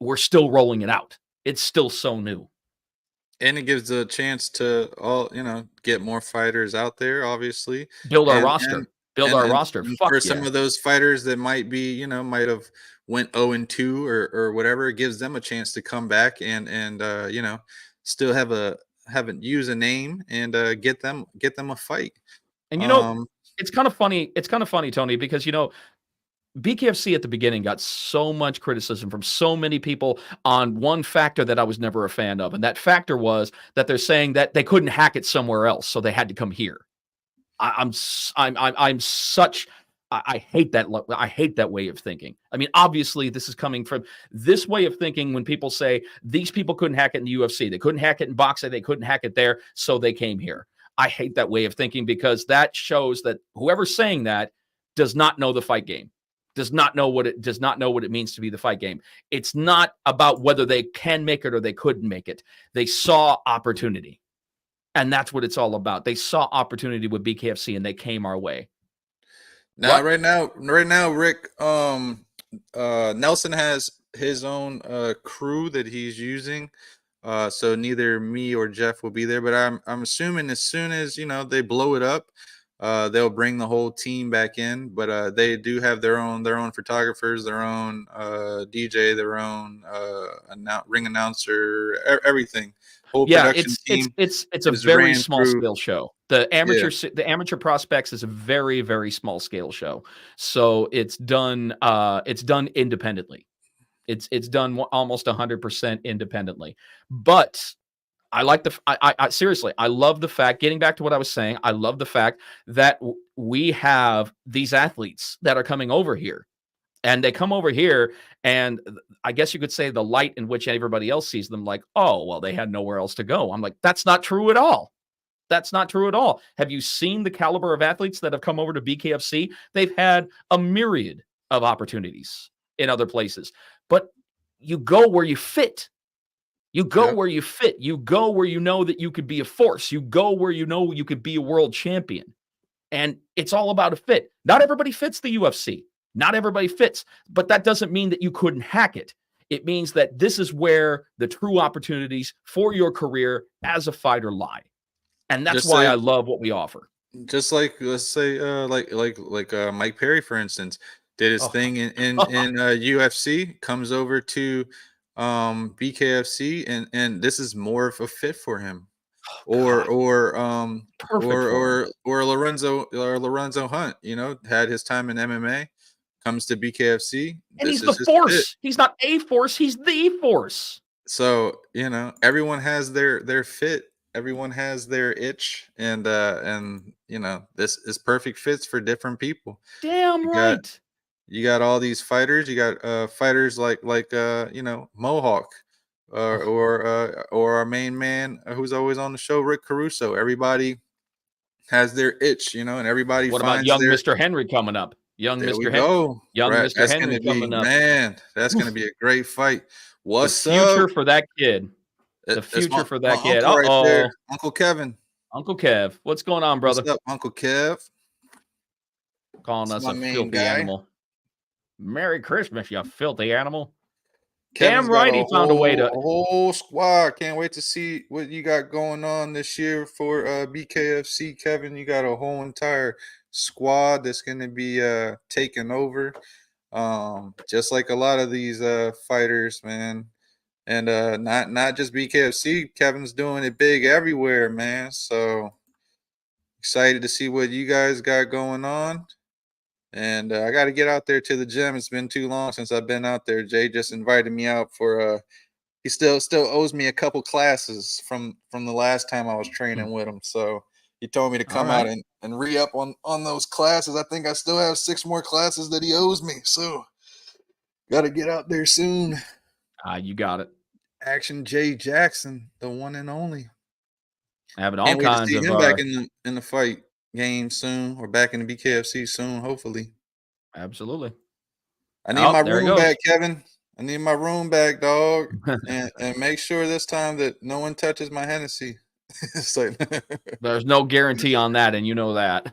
B: we're still rolling it out. It's still so new.
C: And it gives a chance to get more fighters out there, obviously.
B: Build our roster.
C: For some of those fighters that might be, might have went 0-2 or whatever, it gives them a chance to come back and still have a use a name and get them a fight.
B: And it's kind of funny. It's kind of funny, Tony, because BKFC at the beginning got so much criticism from so many people on one factor that I was never a fan of, and that factor was that they're saying that they couldn't hack it somewhere else, so they had to come here. I hate that. I hate that way of thinking. I mean, obviously, this is coming from this way of thinking when people say these people couldn't hack it in the UFC, they couldn't hack it in boxing, they couldn't hack it there, so they came here. I hate that way of thinking because that shows that whoever's saying that does not know the fight game. Does not know what it means to be the fight game. It's not about whether they can make it or they couldn't make it. They saw opportunity. And that's what it's all about. They saw opportunity with BKFC and they came our way.
C: Now, right now, Rick, Nelson has his own crew that he's using. So neither me or Jeff will be there, but I'm assuming as soon as, they blow it up, they'll bring the whole team back in, but they do have their own photographers, their own DJ, their own ring announcer, everything. Whole production team
B: it's a very small scale show. The amateur prospects is a very, very small scale show. So it's done independently. It's done almost 100% independently. But I like I seriously, I love the fact, getting back to what I was saying, I love the fact that we have these athletes that are coming over here. And they come over here, and I guess you could say the light in which everybody else sees them, like, oh, well, they had nowhere else to go. I'm like, that's not true at all. That's not true at all. Have you seen the caliber of athletes that have come over to BKFC? They've had a myriad of opportunities in other places. But you go where you fit. You go where you fit. You go where you know that you could be a force. You go where you know you could be a world champion. And it's all about a fit. Not everybody fits the UFC. Not everybody fits, but that doesn't mean that you couldn't hack it. It means that this is where the true opportunities for your career as a fighter lie. And that's why I love what we offer.
C: Just like, let's say, like Mike Perry, for instance, did his thing in UFC, comes over to BKFC, and this is more of a fit for him. Or Lorenzo Hunt, had his time in MMA, comes to BKFC,
B: and he's the force. He's not a force, he's the force.
C: So, everyone has their fit, everyone has their itch, and this is perfect fits for different people.
B: Damn right.
C: You got all these fighters. You got fighters like Mohawk, or our main man who's always on the show, Rick Caruso. Everybody has their itch, and everybody.
B: What about young Mr. Henry coming up? Mr. Henry coming up.
C: Man, that's going to be a great fight. What's
B: the future for that kid? The future for that kid.
C: Right there. Uncle Kevin.
B: Uncle Kev. What's going on, brother?
C: What's up, Uncle Kev?
B: Calling us a filthy animal. Merry Christmas, you filthy animal.
C: Kevin's
B: damn right he found a way to.
C: Whole squad. Can't wait to see what you got going on this year for BKFC, Kevin. You got a whole entire squad that's going to be taking over, just like a lot of these fighters, man. And not just BKFC. Kevin's doing it big everywhere, man. So excited to see what you guys got going on. And I got to get out there to the gym. It's been too long since I've been out there. Jay just invited me out for he still owes me a couple classes from the last time I was training with him. So he told me to come out and re-up on those classes. I think I still have 6 more classes that he owes me. So got to get out there soon.
B: You got it.
C: Action Jay Jackson, the one and only.
B: Having all kinds of
C: him back in the fight game soon, or back in the BKFC soon, hopefully.
B: Absolutely.
C: I need my room back, Kevin. I need my room back, dog. and make sure this time that no one touches my Hennessy.
B: There's no guarantee on that, and you know that.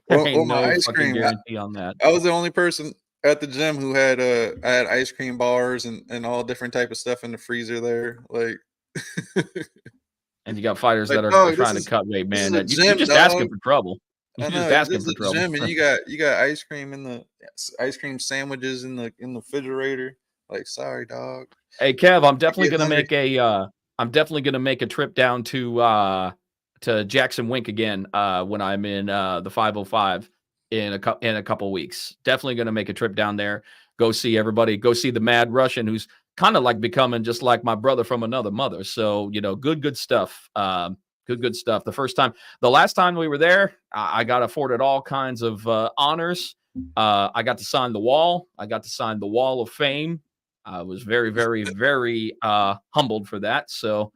C: well, my ice cream
B: guarantee on that.
C: I was the only person at the gym who had I had ice cream bars and all different type of stuff in the freezer there, like.
B: And you got fighters that are trying to cut weight, man. You're just asking for trouble. You're just asking for trouble.
C: Gym, and you got ice cream ice cream sandwiches in the refrigerator. Like, sorry, dog.
B: Hey, Kev, I'm definitely gonna make a I'm definitely going to make a trip down to Jackson Wink again when I'm in the 505 in a couple weeks. Definitely going to make a trip down there. Go see everybody. Go see the Mad Russian, who's kind of like becoming just like my brother from another mother. So good stuff. Good stuff. The last time we were there, I got afforded all kinds of honors. I got to sign the wall. I got to sign the Wall of Fame. I was very, very, very humbled for that. So,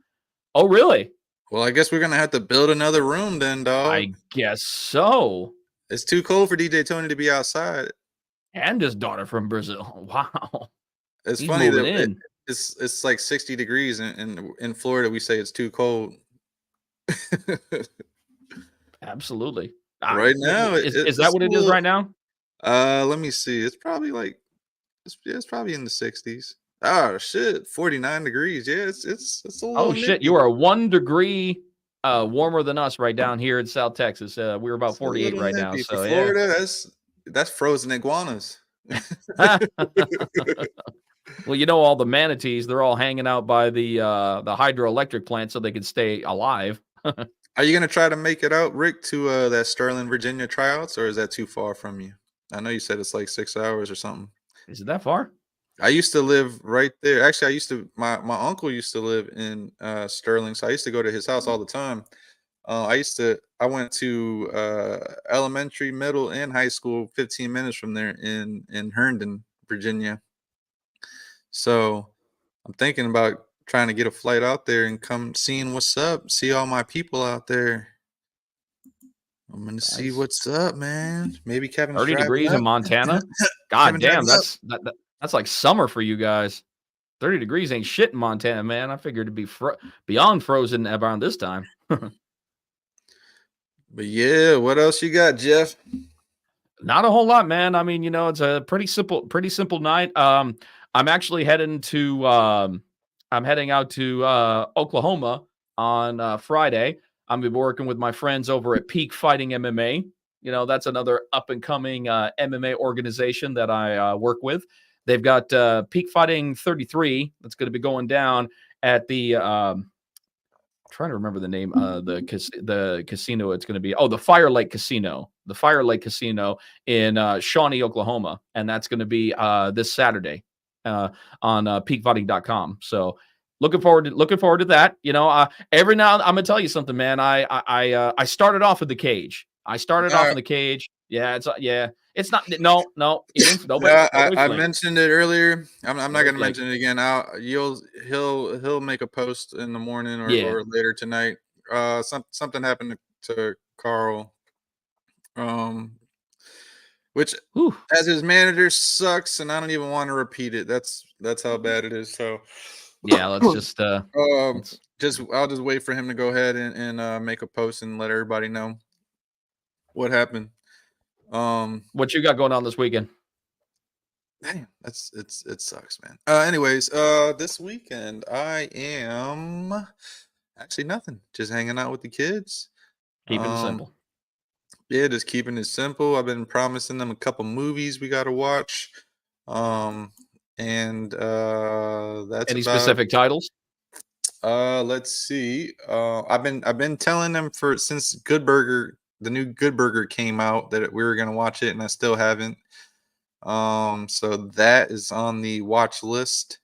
B: oh, really?
C: Well, I guess we're gonna have to build another room then, dog.
B: I guess so.
C: It's too cold for DJ Tony to be outside.
B: And his daughter from Brazil. Wow.
C: It's
B: He's
C: funny that
B: in.
C: it's like 60 degrees in Florida. We say it's too cold.
B: Absolutely.
C: Right now,
B: is that what it is right now?
C: Let me see. It's probably like it's probably in the 60s. Oh shit, 49 degrees. Yeah, it's a little.
B: Oh shit, you are 1 degree warmer than us right down here in South Texas. We're about 48 right now. So
C: for Florida, that's frozen iguanas.
B: Well, all the manatees, they're all hanging out by the hydroelectric plant so they can stay alive.
C: Are you gonna try to make it out, Rick, to that Sterling, Virginia tryouts, or is that too far from you? I know you said it's like 6 hours or something.
B: Is it that far?
C: I used to live right there. Actually, my uncle used to live in Sterling, so I used to go to his house all the time. I went to elementary, middle, and high school 15 minutes from there in Herndon, Virginia. So I'm thinking about trying to get a flight out there and come seeing what's up, see all my people out there. I'm gonna see what's up, man. Maybe Kevin
B: 30 degrees in Montana. God damn, that's like summer for you guys. 30 degrees ain't shit in Montana, man. I figured it'd be beyond frozen around this time.
C: But yeah, what else you got, Jeff?
B: Not a whole lot, man. I mean, it's a pretty simple night. I'm actually heading out to Oklahoma on Friday. I'm gonna be working with my friends over at Peak Fighting MMA. That's another up and coming MMA organization that I work with. They've got Peak Fighting 33 that's going to be going down at the trying to remember the name the casino it's going to be. Oh, the Fire Lake Casino. The Fire Lake Casino in Shawnee, Oklahoma, and that's going to be this Saturday on peakfighting.com. So looking forward to that. Every now I'm gonna tell you something, man. I started off with the cage. In the cage. Yeah, it's not. No.
C: I mentioned it earlier. I'm not gonna mention it again. He'll make a post in the morning or later tonight. Something happened to Karl, which as his manager sucks, and I don't even want to repeat it. That's how bad it is. So
B: yeah, let's just
C: I'll just wait for him to go ahead and make a post and let everybody know what happened.
B: What you got going on this weekend?
C: Damn, it sucks, man. Anyways, this weekend I am actually nothing. Just hanging out with the kids.
B: Keeping it simple.
C: Yeah, just keeping it simple. I've been promising them a couple movies we got to watch. And that's
B: any specific titles?
C: Let's see. I've been telling them since Good Burger, the new Good Burger came out, that we were gonna watch it, and I still haven't. So that is on the watch list.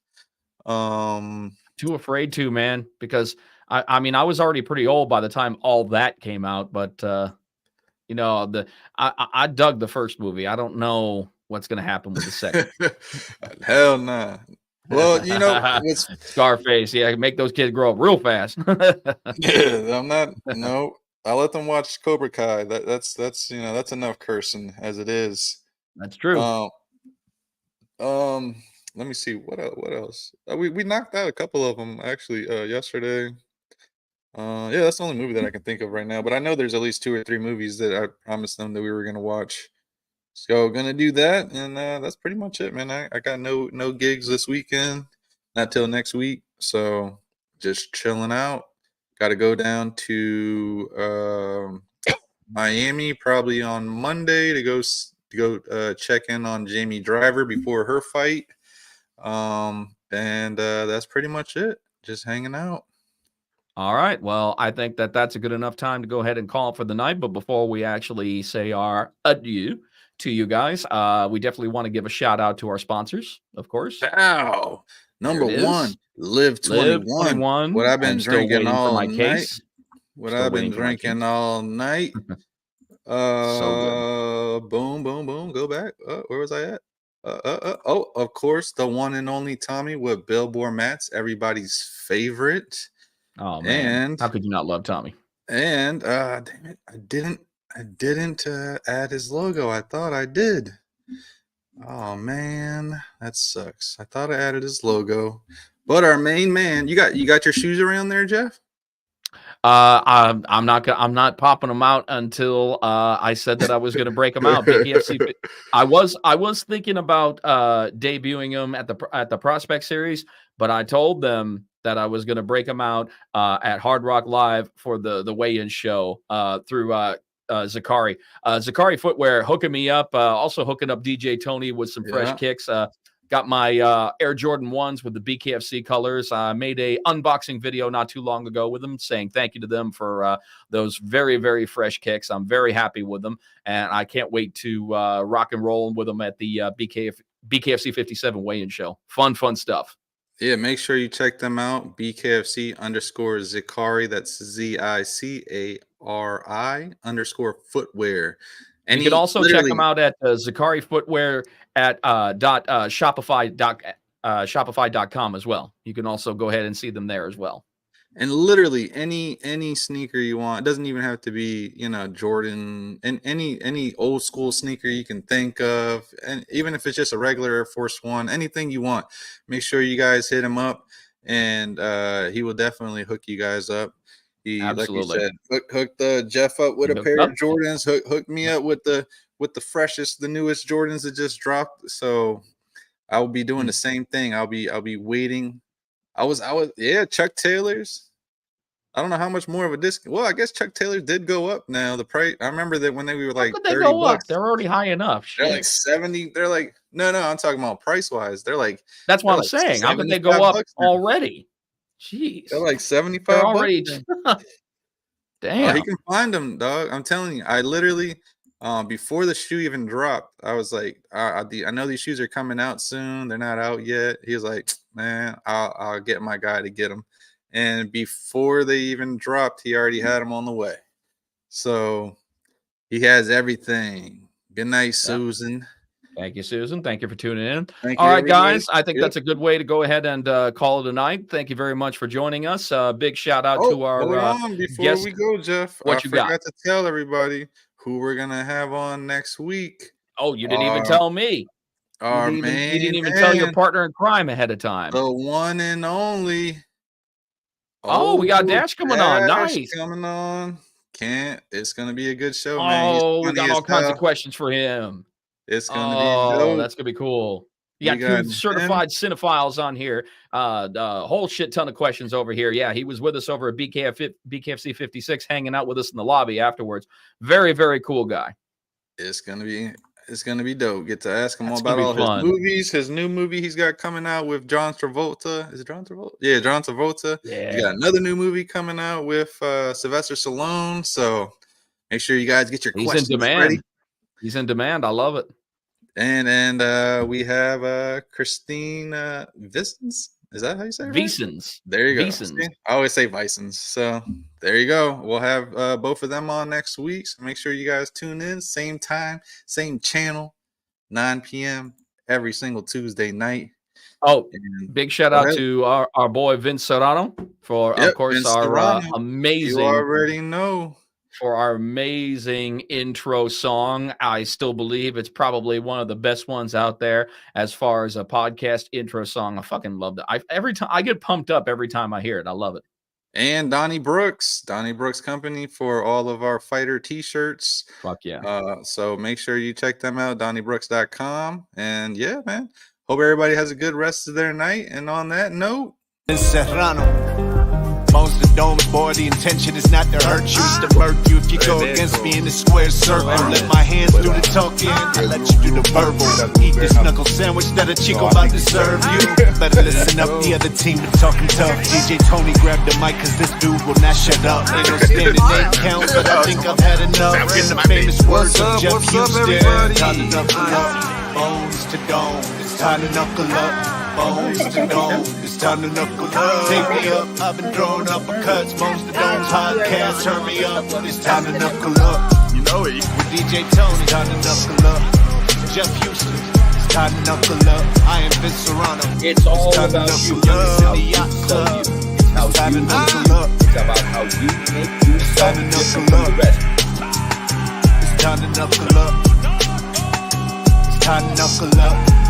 B: Too afraid to, man, because I mean I was already pretty old by the time all that came out, but I dug the first movie. I don't know what's gonna happen with the second.
C: Hell nah. Well, it's
B: Scarface. Yeah, make those kids grow up real fast.
C: Yeah, I'm not. No, I let them watch Cobra Kai. That's enough cursing as it is.
B: That's true.
C: Let me see what else. We knocked out a couple of them actually yesterday. Yeah, that's the only movie that I can think of right now. But I know there's at least 2 or 3 movies that I promised them that we were gonna watch. So gonna do that, and that's pretty much it, man. I got no gigs this weekend, not till next week. So just chilling out. Got to go down to Miami probably on Monday to go check in on Jamie Driver before her fight. And that's pretty much it. Just hanging out.
B: All right. Well, I think that that's a good enough time to go ahead and call it for the night. But before we actually say our adieu to you guys, we definitely want to give a shout out to our sponsors, of course.
C: Wow. Number
B: There it is.
C: one, Live
B: Live
C: 21.
B: 21.
C: What I've been
B: I'm still
C: drinking
B: waiting for
C: all
B: my
C: night.
B: case.
C: What
B: Still
C: I've been
B: waiting for my
C: drinking
B: case.
C: all night.
B: So good.
C: Boom, boom, boom. Go back. Where was I at? Oh, of course, the one and only Tommy with Billboard Mats, everybody's favorite.
B: Oh man,
C: And
B: how could you not love Tommy?
C: damn it, I didn't add his logo. I thought I did. Oh man, that sucks. I thought I added his logo. But our main man, you got your shoes around there, Jeff?
B: I'm not popping them out until I said that I was going to break them out. Bkfc. I was thinking about debuting them at the Prospect Series, but I told them that I was going to break them out at Hard Rock Live for the weigh-in show through Zakari. Zakari Footwear hooking me up, also hooking up DJ Tony with some fresh kicks. Got my Air Jordan 1s with the Bkfc colors. I made a unboxing video not too long ago with them, saying thank you to them for those very, very fresh kicks. I'm very happy with them, and I can't wait to rock and roll with them at the Bkfc 57 weigh-in show. Fun stuff.
C: Yeah, make sure you check them out. BKFC_Zakari. That's ZICARI_footwear.
B: And you can also check them out at Zakari Footwear at shopify.com as well. You can also go ahead and see them there as well.
C: And literally any sneaker you want. It doesn't even have to be, Jordan, and any old school sneaker you can think of. And even if it's just a regular Air Force One, anything you want, make sure you guys hit him up, and he will definitely hook you guys up. He,
B: absolutely,
C: like you said, hooked Jeff up with a pair of Jordans. Hooked me up with the freshest, the newest Jordans that just dropped. So I will be doing the same thing. I'll be waiting. Chuck Taylor's. I don't know how much more of a discount. Well, I guess Chuck Taylor did go up now. The price. I remember that when they were like $30.
B: They're already high enough.
C: They're like 70. They're like no. I'm talking about price wise. They're like
B: that's what I'm saying. How could they go up already? Jeez,
C: they're like 75.
B: They're already. Damn,
C: he can find them, dog. I'm telling you. I literally, before the shoe even dropped, I was like, I know these shoes are coming out soon. They're not out yet. He was like, man, I'll get my guy to get them. And before they even dropped, he already had them on the way. So he has everything. Good night, Susan.
B: Thank you, Susan. Thank you for tuning in.
C: Thank
B: All
C: you,
B: right,
C: everybody.
B: guys. I think that's a good way to go ahead and call it a night. Thank you very much for joining us. Big shout out to our
C: hold on before
B: guest.
C: we go, Jeff.
B: What
C: I
B: you got?
C: forgot to tell everybody who we're gonna have on next week.
B: Oh, you didn't even tell me. You didn't even tell your partner in crime ahead of time.
C: The one and only.
B: Oh, we got Dash coming on. Nice.
C: Coming on. It's going to be a good show,
B: man. Oh, we got all kinds of questions for him.
C: It's going to be dope.
B: That's going to be cool. You got two certified cinephiles on here. A whole shit ton of questions over here. Yeah, he was with us over at Bkfc 56, hanging out with us in the lobby afterwards. Very, very cool guy.
C: It's going to be dope. Get to ask him all about all his movies. His new movie he's got coming out with John Travolta. Is it John Travolta? Yeah, John Travolta.
B: Yeah.
C: He got another new movie coming out with Sylvester Stallone. So make sure you guys get your questions ready.
B: He's in demand. I love it.
C: And we have Christine Vissens. Is that how you say it?
B: Vissens.
C: There you go.
B: Vissens.
C: I always say Visons. So there you go. We'll have both of them on next week. So make sure you guys tune in. Same time, same channel, 9 p.m. every single Tuesday night.
B: Oh, and big shout out to our boy Vince Serrano for, of course, Vince our amazing.
C: You already know.
B: For our amazing intro song. I still believe it's probably one of the best ones out there as far as a podcast intro song. I fucking loved it. Every time I get pumped up every time I hear it. I love it.
C: And Donnie Brooks Company for all of our fighter t-shirts.
B: Fuck yeah.
C: So make sure you check them out, DonnieBrooks.com. And yeah, man. Hope everybody has a good rest of their night. And on that note,
A: Serrano. Bones to domes, boy, the intention is not to hurt you, it's to murk you if you go against me in the square circle. Let my hands do the talking, I let you do the verbal. Eat this knuckle sandwich that a chico about to serve you. Better listen up, the other team been talking tough. DJ Tony grabbed the mic cause this dude will not shut up. Ain't no standing name count, but I think I've had enough. In the famous words of Jeff Houston, time to knuckle up. Bones to dome, it's time to knuckle up. Bones to dome, it's time to knuckle up. Take me up, I've been throwing uppercuts. Bones to dome podcast, turn me up. It's time to knuckle up. You know it. With DJ Tony, time to knuckle up. Jeff Houston, it's time to knuckle up. I am Vince Serrano.
B: It's all
A: time
B: about
A: to
B: you.
A: knuckle up. It's how time to knuckle up.
B: It's about how you make yourself different from the rest.
A: It's time to knuckle up. It's time to knuckle up.